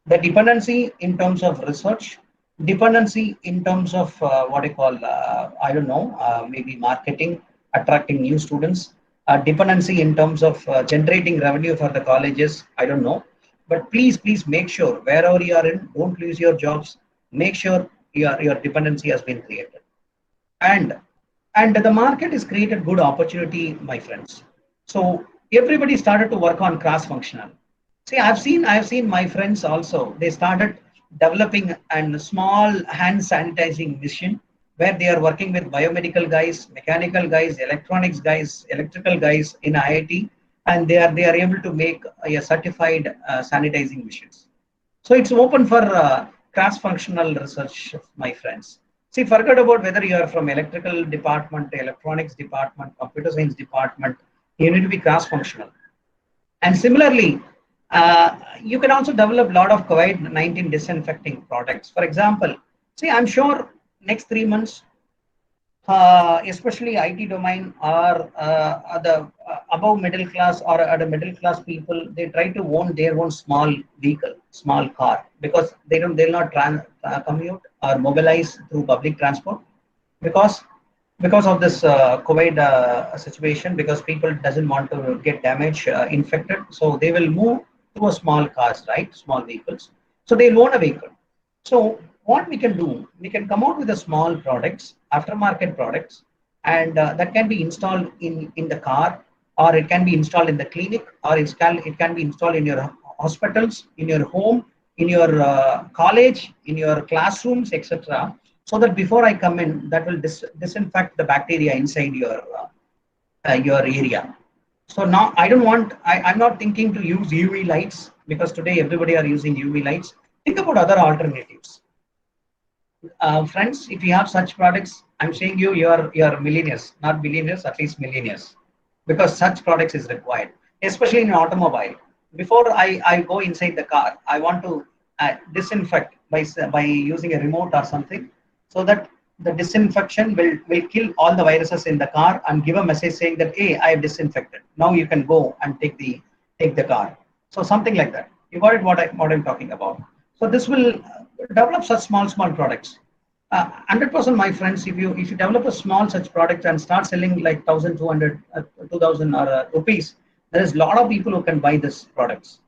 The dependency in terms of research, dependency in terms of what I call, I don't know, maybe marketing, attracting new students, dependency in terms of generating revenue for the colleges, I don't know. But please make sure wherever you are in, don't lose your jobs. Make sure your dependency has been created. And the market has created good opportunity, my friends. So everybody started to work on cross functional. See, I've seen my friends also, they started developing a small hand sanitizing machine, where they are working with biomedical guys, mechanical guys, electronics guys, electrical guys in IIT, and they are able to make a certified sanitizing machines. So it's open for cross-functional research, my friends. See, forget about whether you are from electrical department, electronics department, computer science department. You need to be cross-functional. And similarly, you can also develop a lot of COVID-19 disinfecting products. For example, see, I'm sure next 3 months, especially IT domain, or the above middle class or the middle class people, they try to own their own small vehicle, small car, because they'll not commute or mobilize through public transport, because of this COVID situation, because people doesn't want to get damaged, infected, so they will move to a small cars, right, small vehicles. So they'll own a vehicle. So what we can do, we can come out with a small products, aftermarket products, and that can be installed in the car, or it can be installed in the clinic, or it can be installed in your hospitals, in your home, in your college, in your classrooms, etc. So that before I come in, that will disinfect the bacteria inside your area. So now I don't want, I'm not thinking to use UV lights, because today everybody are using UV lights. Think about other alternatives. Friends, if you have such products, I'm saying you're millionaires, not billionaires, at least millionaires, because such products is required, especially in automobile. Before I go inside the car, I want to disinfect by using a remote or something, so that the disinfection will kill all the viruses in the car and give a message saying that, hey, I have disinfected. Now you can go and take the car. So something like that. You got it? What I'm talking about. So this will develop such small products. 100%, my friends. If you develop a small such product and start selling like 1,200, 2,000 or rupees, there is a lot of people who can buy this products,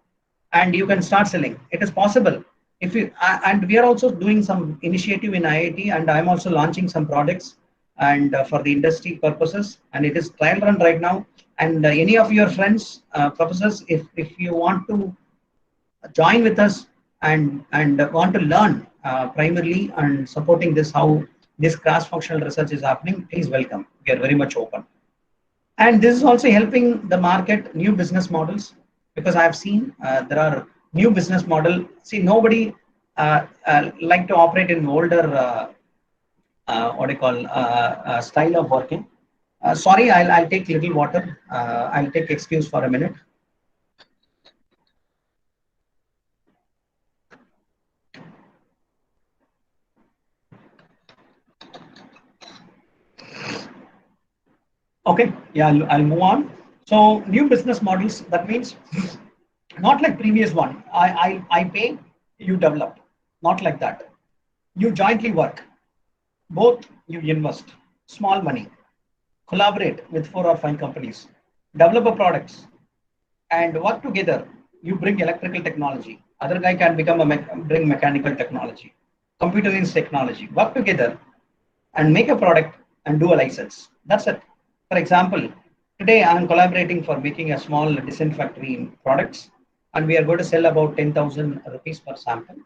and you can start selling. It is possible. If you and we are also doing some initiative in IIT, and I'm also launching some products and for the industry purposes, and it is trial run right now. And any of your friends, professors, if you want to join with us and want to learn primarily and supporting this, how this cross-functional research is happening, please welcome. We are very much open. And this is also helping the market new business models, because I have seen there are new business model. See, nobody like to operate in older what do you call style of working. Sorry, I'll take little water. I'll take excuse for a minute. Okay, yeah, I'll move on. So new business models, that means not like previous one. I pay, you develop. Not like that. You jointly work. Both you invest small money, collaborate with 4 or 5 companies, develop a products, and work together. You bring electrical technology. Other guy can bring mechanical technology, computer science technology. Work together and make a product and do a license. That's it. For example, today I am collaborating for making a small disinfecting products, and we are going to sell about 10,000 rupees per sample.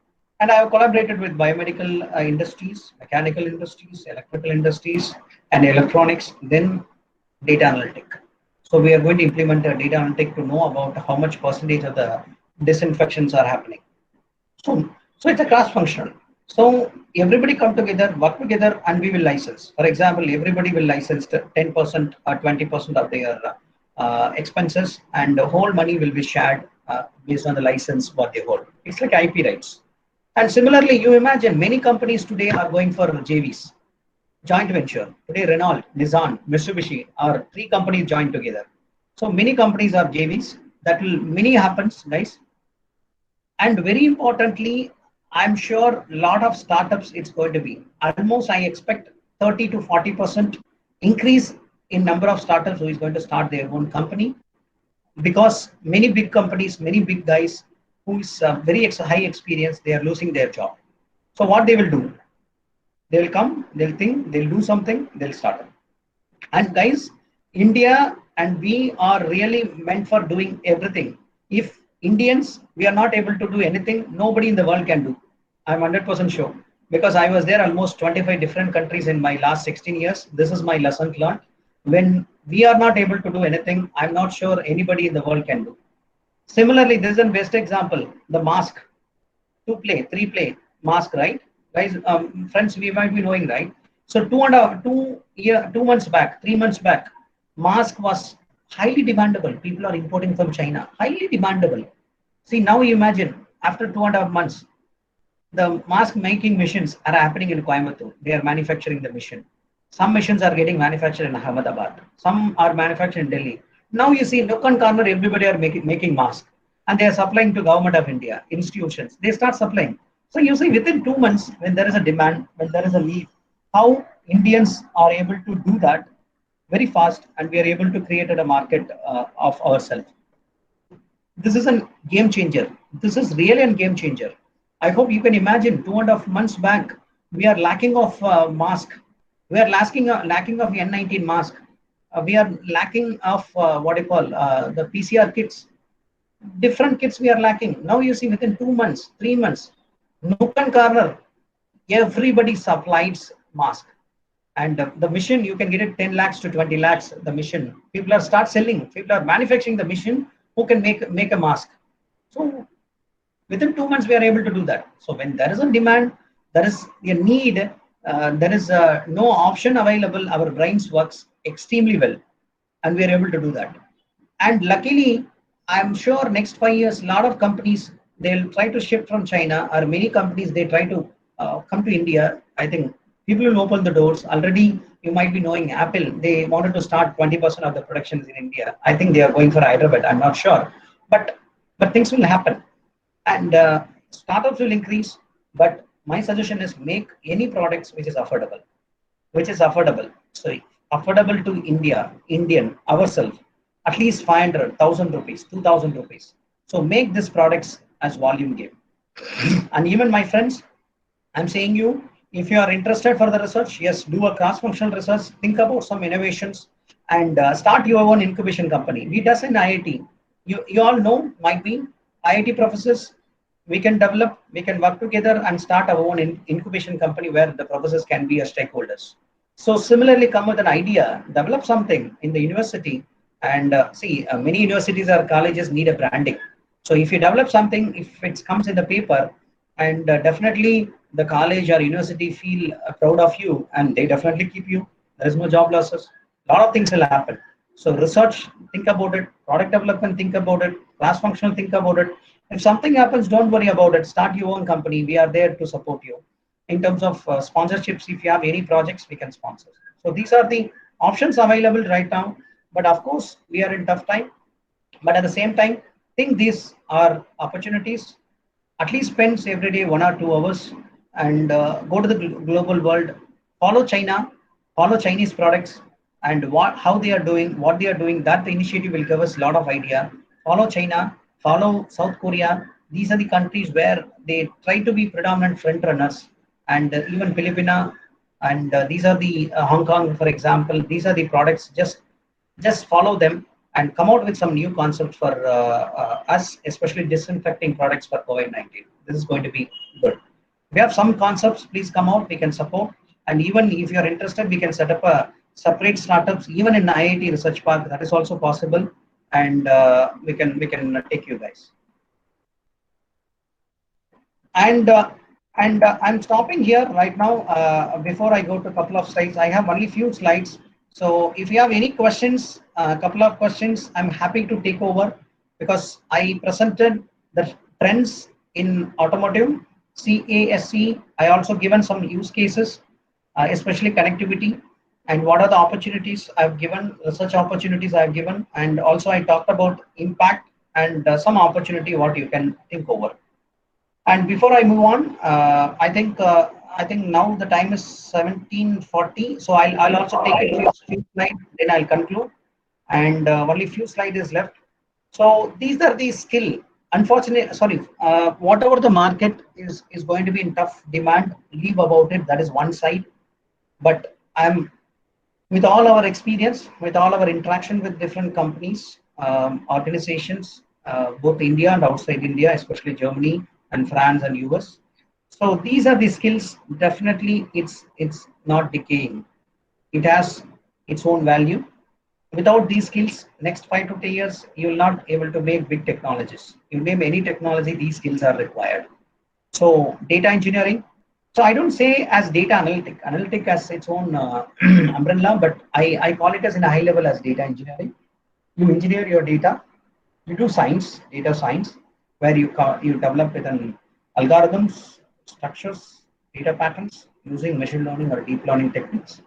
And I have collaborated with biomedical industries, mechanical industries, electrical industries, and electronics, then data analytic. So we are going to implement a data analytic to know about how much percentage of the disinfections are happening. So it's a cross-functional. So everybody come together, work together, and we will license. For example, everybody will license 10% or 20% of their expenses, and the whole money will be shared based on the license what they hold. It's like IP rights. And similarly, you imagine many companies today are going for JVs, joint venture. Today, Renault, Nissan, Mitsubishi are 3 companies joined together. So many companies are JVs. That will many happens, guys. And very importantly, I'm sure a lot of startups it's going to be. Almost I expect 30 to 40% increase in number of startups who is going to start their own company, because many big companies, many big guys who is very high experience, they are losing their job. So what they will do? They will come, they'll think, they'll do something, they'll start. And guys, India and we are really meant for doing everything. If Indians, we are not able to do anything, nobody in the world can do. I'm 100% sure, because I was there almost 25 different countries in my last 16 years. This is my lesson learned. When we are not able to do anything, I'm not sure anybody in the world can do. Similarly, this is a best example, the mask, 2-play, 3-play mask, right? Guys, friends, we might be knowing, right? So 2 months back, 3 months back, mask was highly demandable. People are importing from China, highly demandable. See, now you imagine after 2.5 months, the mask making machines are happening in Coimbatore. They are manufacturing the machine. Some machines are getting manufactured in Ahmedabad. Some are manufactured in Delhi. Now you see, nook and corner, everybody are making masks, and they are supplying to Government of India, institutions. They start supplying. So you see, within 2 months, when there is a demand, when there is a need, how Indians are able to do that very fast, and we are able to create a market of ourselves. This is a game changer. This is really a game changer. I hope you can imagine 2.5 months back, we are lacking of mask. We are lacking of N19 mask. We are lacking of what you call the PCR kits. different kits we are lacking. Now you see within 2 months, 3 months, nook and corner, everybody supplies mask. And the mission, you can get it 10 lakhs to 20 lakhs, the mission. People are start selling, people are manufacturing the mission who can make a mask. So within 2 months, we are able to do that. So when there is a demand, there is a need, there is no option available, our brains works extremely well. And we are able to do that. And luckily, I'm sure next 5 years, a lot of companies, they'll try to shift from China, or many companies, they try to come to India. I think people will open the doors. Already, you might be knowing Apple, they wanted to start 20% of the productions in India. I think they are going for Hyderabad, I'm not sure. But things will happen. And startups will increase. But my suggestion is make any products which is affordable. So affordable to Indian, ourselves, at least 500, 1,000 rupees, 2,000 rupees. So make these products as volume game. And even my friends, I'm saying you, if you are interested for the research, yes, do a cross-functional research, think about some innovations, and start your own incubation company. We does in IIT. You all know, might be, IIT professors, we can develop, we can work together and start our own incubation company where the professors can be as stakeholders. So similarly, come with an idea, develop something in the university, and many universities or colleges need a branding. So if you develop something, if it comes in the paper, and definitely the college or university feel proud of you, and they definitely keep you. There is no job losses. A lot of things will happen. So research, think about it. Product development, think about it. Cross-functional, think about it. If something happens, don't worry about it. Start your own company. We are there to support you. In terms of sponsorships, if you have any projects, we can sponsor. So these are the options available right now. But of course, we are in tough time. But at the same time, think these are opportunities. At least spend every day 1 or 2 hours and go to the global world. Follow China, follow Chinese products, and how they are doing, what they are doing. That the initiative will give us a lot of idea. Follow China, follow South Korea. These are the countries where they try to be predominant front runners, and even Philippines, and these are the Hong Kong, for example. These are the products. Just follow them and come out with some new concepts for us, especially disinfecting products for COVID-19. This is going to be good. We have some concepts. Please come out. We can support. And even if you are interested, we can set up a separate startups, even in IIT Research Park. That is also possible. And we can take you guys. And I'm stopping here right now. Before I go to a couple of slides, I have only few slides. So if you have any questions, a couple of questions, I'm happy to take over, because I presented the trends in automotive, CASE. I also given some use cases, especially connectivity, and what are the opportunities I've given, research opportunities I've given, and also I talked about impact and some opportunity what you can think over. And before I move on, I think now the time is 17:40. So I'll also take a few slides, then I'll conclude. And only few slides is left. So these are the skill. Unfortunately, whatever the market is going to be in tough demand, leave about it. That is one side. But I'm, with all our experience, with all our interaction with different companies, organizations, both India and outside India, especially Germany and France and US. So these are the skills. Definitely, it's not decaying. It has its own value. Without these skills, next 5 to 10 years, you will not able to make big technologies. You name any technology, these skills are required. So data engineering. So I don't say as data analytic. Analytic has its own umbrella, but I call it as in a high level as data engineering. You engineer your data. You do science, data science, where you develop with an algorithms, structures, data patterns using machine learning or deep learning techniques,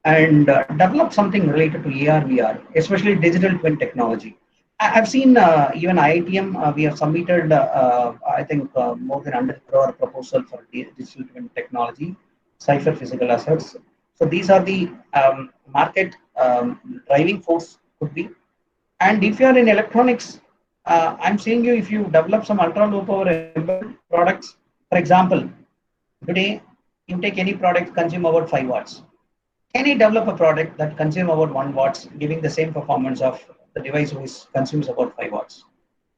and develop something related to AR, VR, especially digital twin technology. I've seen even IITM, we have submitted, I think, more than 100 crore proposal for digital twin technology, cipher physical assets. So these are the market driving force could be. And if you are in electronics, I'm saying you, if you develop some ultra low power embedded products, for example, today you take any product consume about 5 watts. Can you develop a product that consumes about 1 watts, giving the same performance of the device which consumes about 5 watts?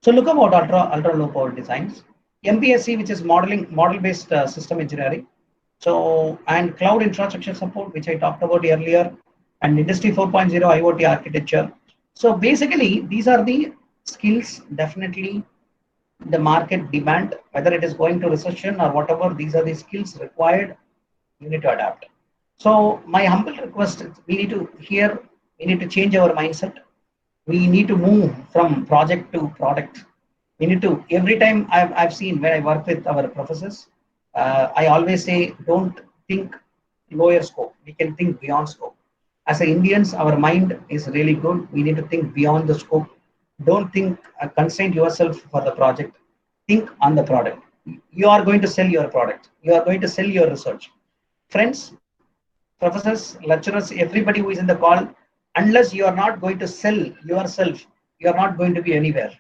So look about ultra low power designs. MPSC, which is model-based system engineering. So, and cloud infrastructure support, which I talked about earlier, and Industry 4.0 IoT architecture. So basically, these are the skills definitely the market demand, whether it is going to recession or whatever, these are the skills required, you need to adapt. So my humble request is we need to change our mindset. We need to move from project to product. We need to, every time I've seen when I work with our professors, I always say, don't think lower scope. We can think beyond scope. As a Indians, our mind is really good. We need to think beyond the scope. Don't think, constrain yourself for the project. Think on the product. You are going to sell your product. You are going to sell your research. Friends, professors, lecturers, everybody who is in the call, unless you are not going to sell yourself, you are not going to be anywhere.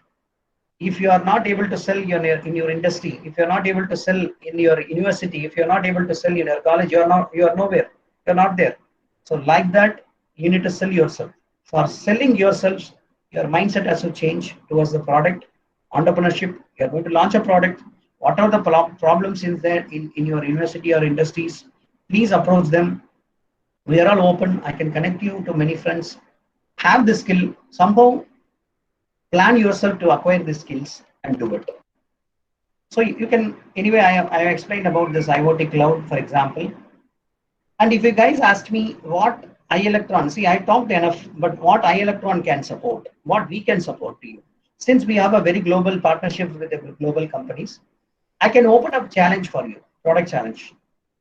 If you are not able to sell in your industry, if you are not able to sell in your university, if you are not able to sell in your college, you are nowhere. You are not there. So like that, you need to sell yourself. For selling yourselves, your mindset has to change towards the product. Entrepreneurship, you are going to launch a product. What are the problems in there in your university or industries? Please approach them. We are all open. I can connect you to many friends. Have the skill. Somehow plan yourself to acquire the skills and do it. So you can, anyway, I have explained about this IoT cloud, for example. And if you guys asked me what IELEKTRON, see, I talked enough, but what IELEKTRON can support, what we can support to you. Since we have a very global partnership with the global companies, I can open up challenge for you, product challenge.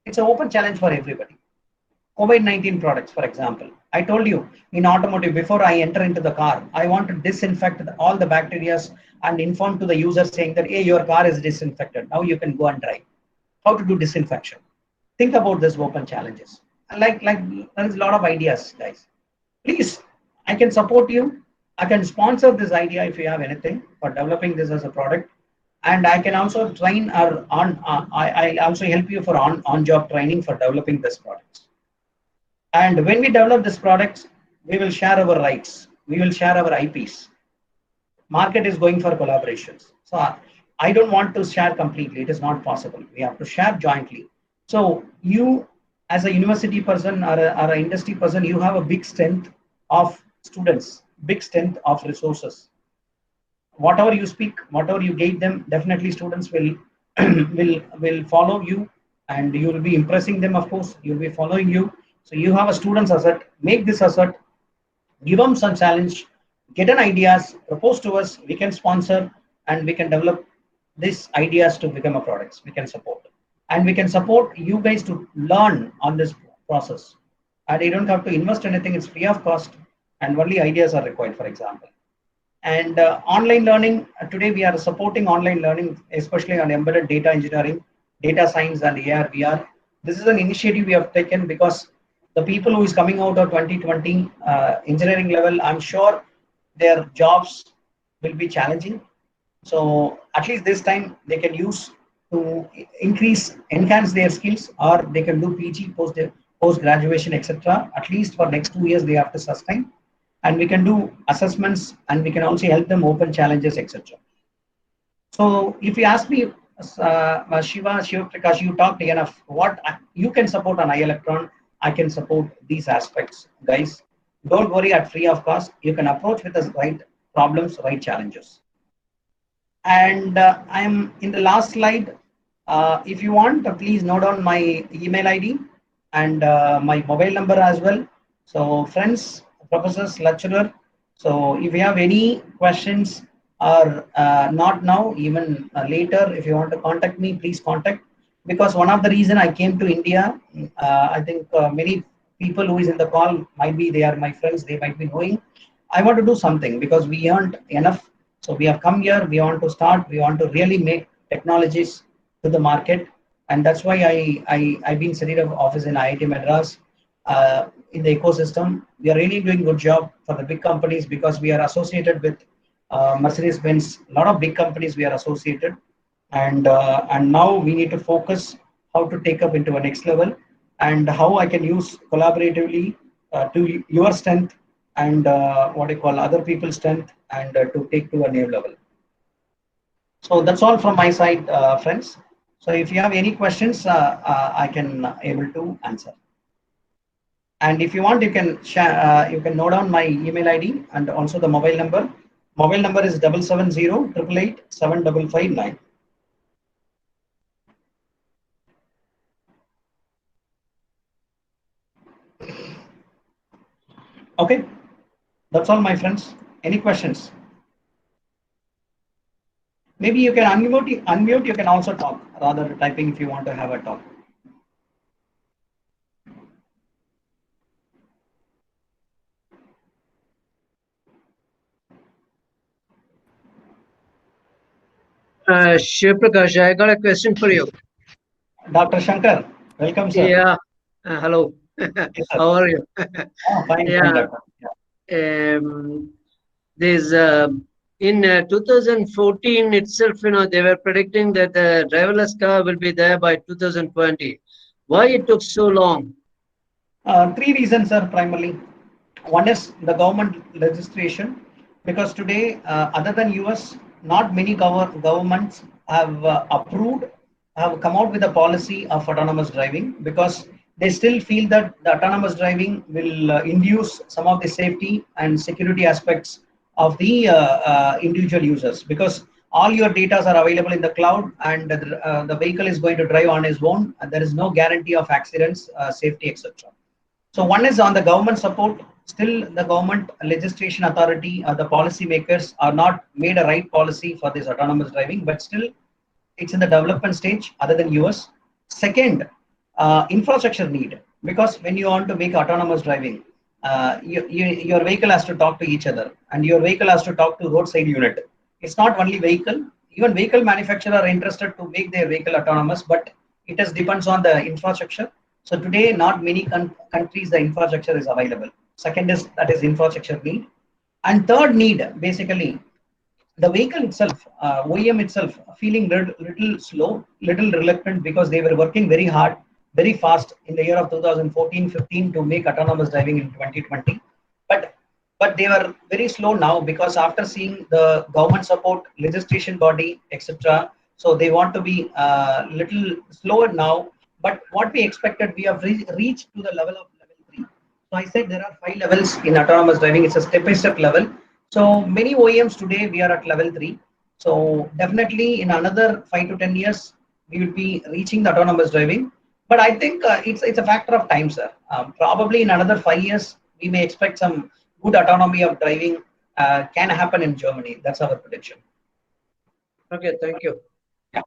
It's an open challenge for everybody. COVID-19 products, for example. I told you in automotive, before I enter into the car, I want to disinfect all the bacteria and inform to the user saying that, hey, your car is disinfected. Now you can go and drive. How to do disinfection? Think about this open challenges. Like there is a lot of ideas, guys. Please, I can support you. I can sponsor this idea if you have anything for developing this as a product. And I can also train I also help you for on-job training for developing this product. And when we develop this product, we will share our rights. We will share our IPs. Market is going for collaborations. So I don't want to share completely. It is not possible. We have to share jointly. So you, as a university person or an industry person, you have a big strength of students, big strength of resources. Whatever you speak, whatever you gave them, definitely students will will follow you, and you will be impressing them. Of course, you will be following you. So you have a student's asset. Make this asset. Give them some challenge. Get an ideas. Propose to us. We can sponsor, and we can develop these ideas to become a products. We can support, and we can support you guys to learn on this process. And you don't have to invest anything. It's free of cost, and only ideas are required. For example. And online learning, today we are supporting online learning, especially on embedded data engineering, data science, and AR, VR. This is an initiative we have taken because the people who is coming out of 2020 engineering level, I'm sure their jobs will be challenging. So at least this time they can use to enhance their skills, or they can do PG, post graduation, etc. At least for next 2 years they have to sustain. And we can do assessments, and we can also help them open challenges, etc. So if you ask me, Sivaprakash, you talked enough. What you can support on IELEKTRON, I can support these aspects, guys. Don't worry, at free of cost. You can approach with the right problems, right challenges. And I'm in the last slide. If you want, please note down my email ID and my mobile number as well. So friends, professors, lecturer. So if you have any questions, or not now, even later, if you want to contact me, please contact. Because one of the reason I came to India, I think many people who is in the call might be, they are my friends, they might be knowing. I want to do something because we earned enough. So we have come here, we want to start, we want to really make technologies to the market. And that's why I've been setting up office in IIT Madras. In the ecosystem, we are really doing good job for the big companies because we are associated with Mercedes-Benz. A lot of big companies we are associated, and now we need to focus how to take up into a next level, and how I can use collaboratively to your strength and what I call other people's strength, and to take to a new level. So that's all from my side, friends. So if you have any questions, I can able to answer. And if you want, you can share, you can note down my email ID and also the mobile number. Mobile number is 770-888-7559. Okay, that's all, my friends. Any questions? Maybe you can unmute. You can also talk rather than typing if you want to have a talk. Shivaprakash, I got a question for you. Dr. Shankar, welcome, sir. Yeah. Hello. Yes, How are you? Oh, fine, Yeah. fine, doctor. Yeah. There's in 2014 itself, they were predicting that the driverless car will be there by 2020. Why it took so long? Three reasons are primarily. One is the government legislation, because today, other than US, not many governments have approved, have come out with a policy of autonomous driving, because they still feel that the autonomous driving will induce some of the safety and security aspects of the individual users, because all your data are available in the cloud, and the vehicle is going to drive on its own, and there is no guarantee of accidents, safety, etc. So one is on the government support. Still, the government legislation authority or the policy makers are not made a right policy for this autonomous driving, but still it's in the development stage other than US. Second, infrastructure need, because when you want to make autonomous driving, your vehicle has to talk to each other, and your vehicle has to talk to roadside unit. It's not only vehicle, even vehicle manufacturers are interested to make their vehicle autonomous, but it just depends on the infrastructure. So today, not many countries the infrastructure is available. Second is that is infrastructure need, and third need basically the vehicle itself, OEM itself, feeling little slow, little reluctant, because they were working very hard, very fast in the year of 2014-15 to make autonomous driving in 2020, but they were very slow now, because after seeing the government support, legislation body, etc. So they want to be little slower now. But what we expected, we have reached to the level of level 3. So I said there are 5 levels in autonomous driving. It's a step-by-step level. So many OEMs today, we are at level 3. So definitely in another 5 to 10 years, we will be reaching the autonomous driving. But I think it's a factor of time, sir. Probably in another 5 years, we may expect some good autonomy of driving can happen in Germany. That's our prediction. Okay, thank you. Yeah.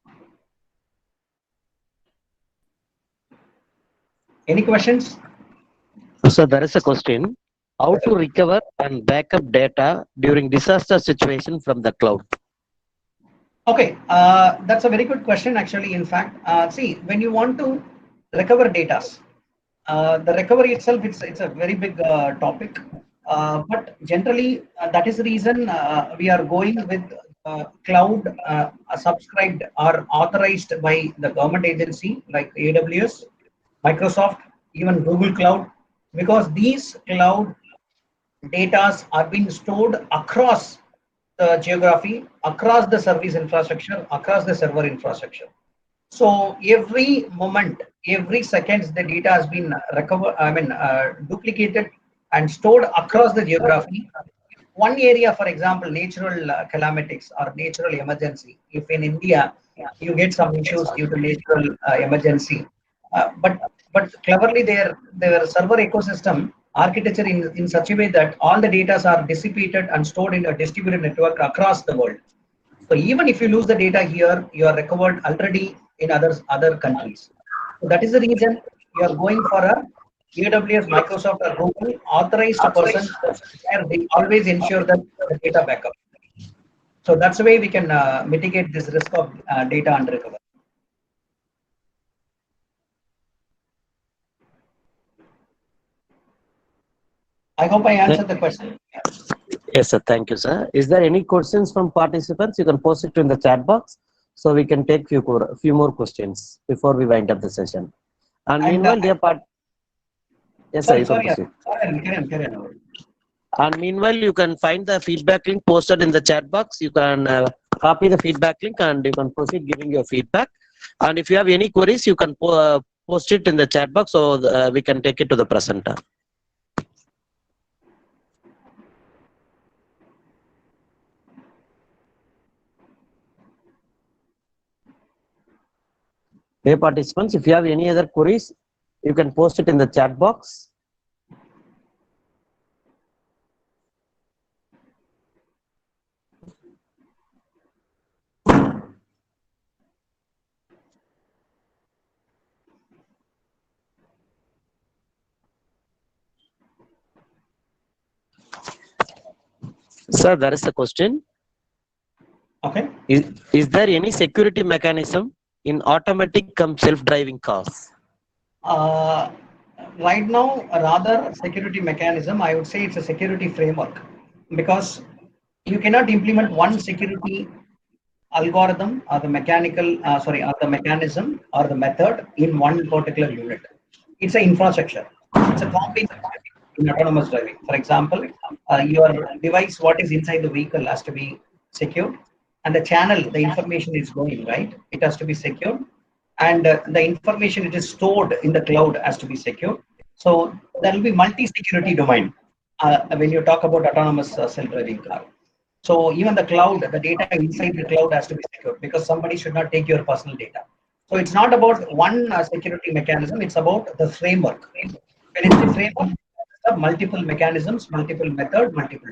Any questions? So there is a question: how to recover and backup data during disaster situation from the cloud? Okay, that's a very good question, actually. In fact, see, when you want to recover data, the recovery itself, it's a very big topic. But generally, that is the reason we are going with cloud subscribed or authorized by the government agency like AWS, Microsoft, even Google Cloud, because these cloud datas are being stored across the geography, across the service infrastructure, across the server infrastructure. So every moment, every seconds, the data has been duplicated and stored across the geography. One area, for example, natural calamities or natural emergency. If in India you get some issues due to natural emergency, but cleverly their server ecosystem architecture in such a way that all the data are dissipated and stored in a distributed network across the world. So even if you lose the data here, you are recovered already in other countries. So that is the reason you are going for a AWS, Microsoft, or Google authorized person, where they always ensure that the data backup. So that's the way we can mitigate this risk of data unrecovered. I hope I answered the question. Yes, sir. Thank you, sir. Is there any questions from participants? You can post it in the chat box, so we can take few more questions before we wind up the session. And meanwhile, dear yes, sir. You can proceed. Carry on. And meanwhile, you can find the feedback link posted in the chat box. You can copy the feedback link and you can proceed giving your feedback. And if you have any queries, you can post it in the chat box so we can take it to the presenter. Dear participants, if you have any other queries, you can post it in the chat box. Sir, there is a question. Okay. Is there any security mechanism in automatic come self-driving cars? Right now, rather security mechanism, I would say it's a security framework, because you cannot implement one security algorithm or the or the mechanism or the method in one particular unit. It's an infrastructure. It's a combination in autonomous driving. For example, your device, what is inside the vehicle, has to be secured, and the channel, the information is going right. It has to be secured, and the information it is stored in the cloud has to be secured. So there will be multi-security domain when you talk about autonomous self-driving car. So even the cloud, the data inside the cloud has to be secured, because somebody should not take your personal data. So it's not about one security mechanism, it's about the framework. When it's the framework, there are multiple mechanisms, multiple methods, multiple.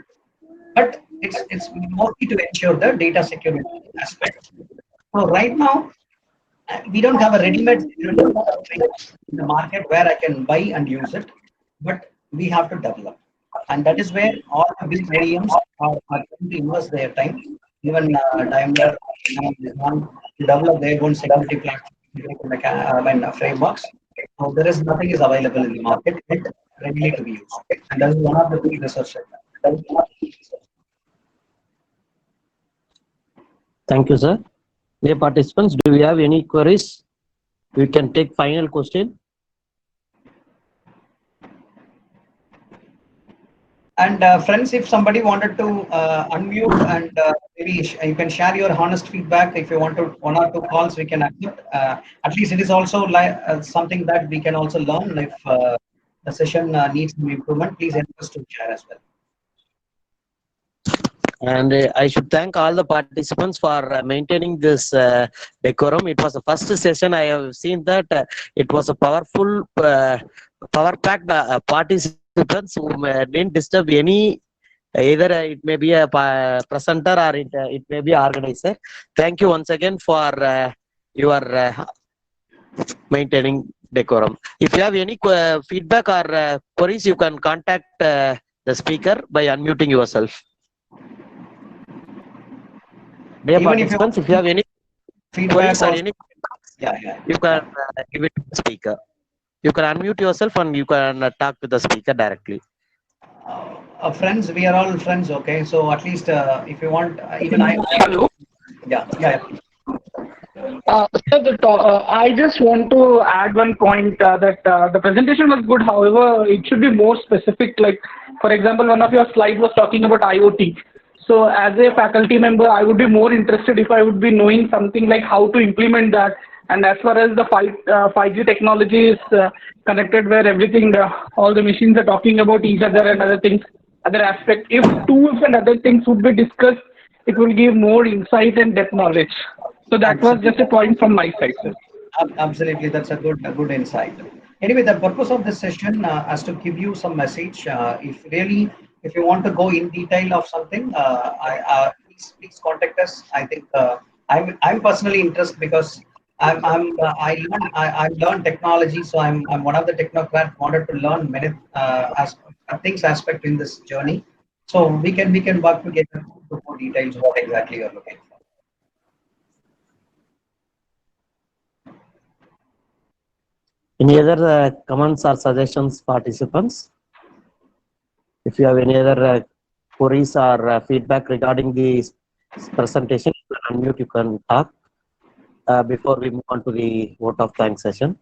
But it's mostly to ensure the data security aspect. So right now, we don't have a ready-made security in the market where I can buy and use it, but we have to develop. And that is where all the big OEMs are going to invest their time. Even Daimler want to develop their own security platform, frameworks. So there is nothing is available in the market yet readily to be used. And that is one of the big research sectors. Thank you, sir. Dear participants, do you have any queries? We can take final question. And friends, if somebody wanted to unmute and maybe you can share your honest feedback. If you want to one or two calls, we can accept. At least it is also like something that we can also learn. If the session needs some improvement, please help us to share as well. And I should thank all the participants for maintaining this decorum. It was the first session I have seen that it was a powerful, power-packed participants who didn't disturb any. Either it may be a presenter or it may be organizer. Thank you once again for your maintaining decorum. If you have any feedback or queries, you can contact the speaker by unmuting yourself. Dear participants, if you have any queries or any, you can give it to the speaker. You can unmute yourself and you can talk to the speaker directly. Friends, we are all friends, okay? So at least if you want, even I. Hello. Yeah. I just want to add one point that the presentation was good. However, it should be more specific. Like, for example, one of your slides was talking about IoT. So as a faculty member, I would be more interested if I would be knowing something like how to implement that. And as far as the 5G technology is connected, where everything, all the machines are talking about each other and other things, other aspects. If tools and other things would be discussed, it will give more insight and depth knowledge. So that was just a point from my side, sir. Absolutely, that's a good insight. Anyway, the purpose of this session is to give you some message. If you want to go in detail of something, please contact us. I think I'm personally interested because I learned technology, so I'm one of the technocrats wanted to learn many aspect in this journey. So we can work together to more details what exactly you're looking for. Any other comments or suggestions, participants? If you have any other queries or feedback regarding the presentation, you can unmute, you can talk before we move on to the vote of thanks session.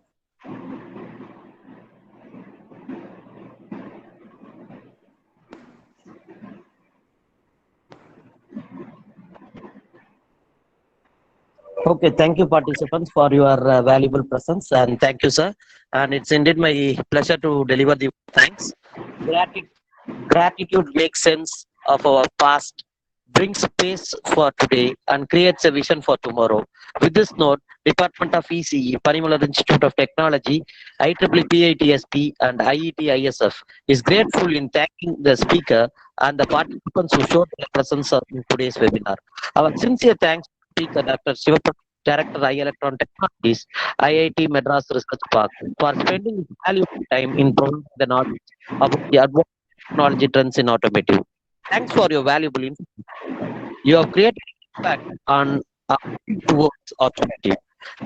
Okay, thank you, participants, for your valuable presence, and thank you, sir. And it's indeed my pleasure to deliver the thanks. Gratitude, gratitude makes sense of our past, brings space for today, and creates a vision for tomorrow. With this note, Department of ECE, Panimalar Institute of Technology, IEEE PIT SB, and IET ISF is grateful in thanking the speaker and the participants who showed their presence in today's webinar. Our sincere thanks to speaker Dr. Sivaprakash, Director IELEKTRON TECHNOLOGIES, IIT Madras Research Park, for spending his valuable time in providing the knowledge about the advanced technology trends in automotive. Thanks for your valuable input. You have created impact on towards automotive.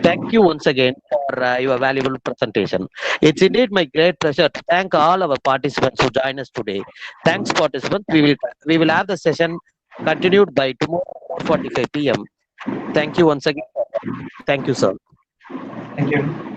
Thank you once again for your valuable presentation. It's indeed my great pleasure to thank all our participants who joined us today. Thanks, participants. We will have the session continued by tomorrow 4:45 p.m. Thank you once again. Thank you, sir. Thank you.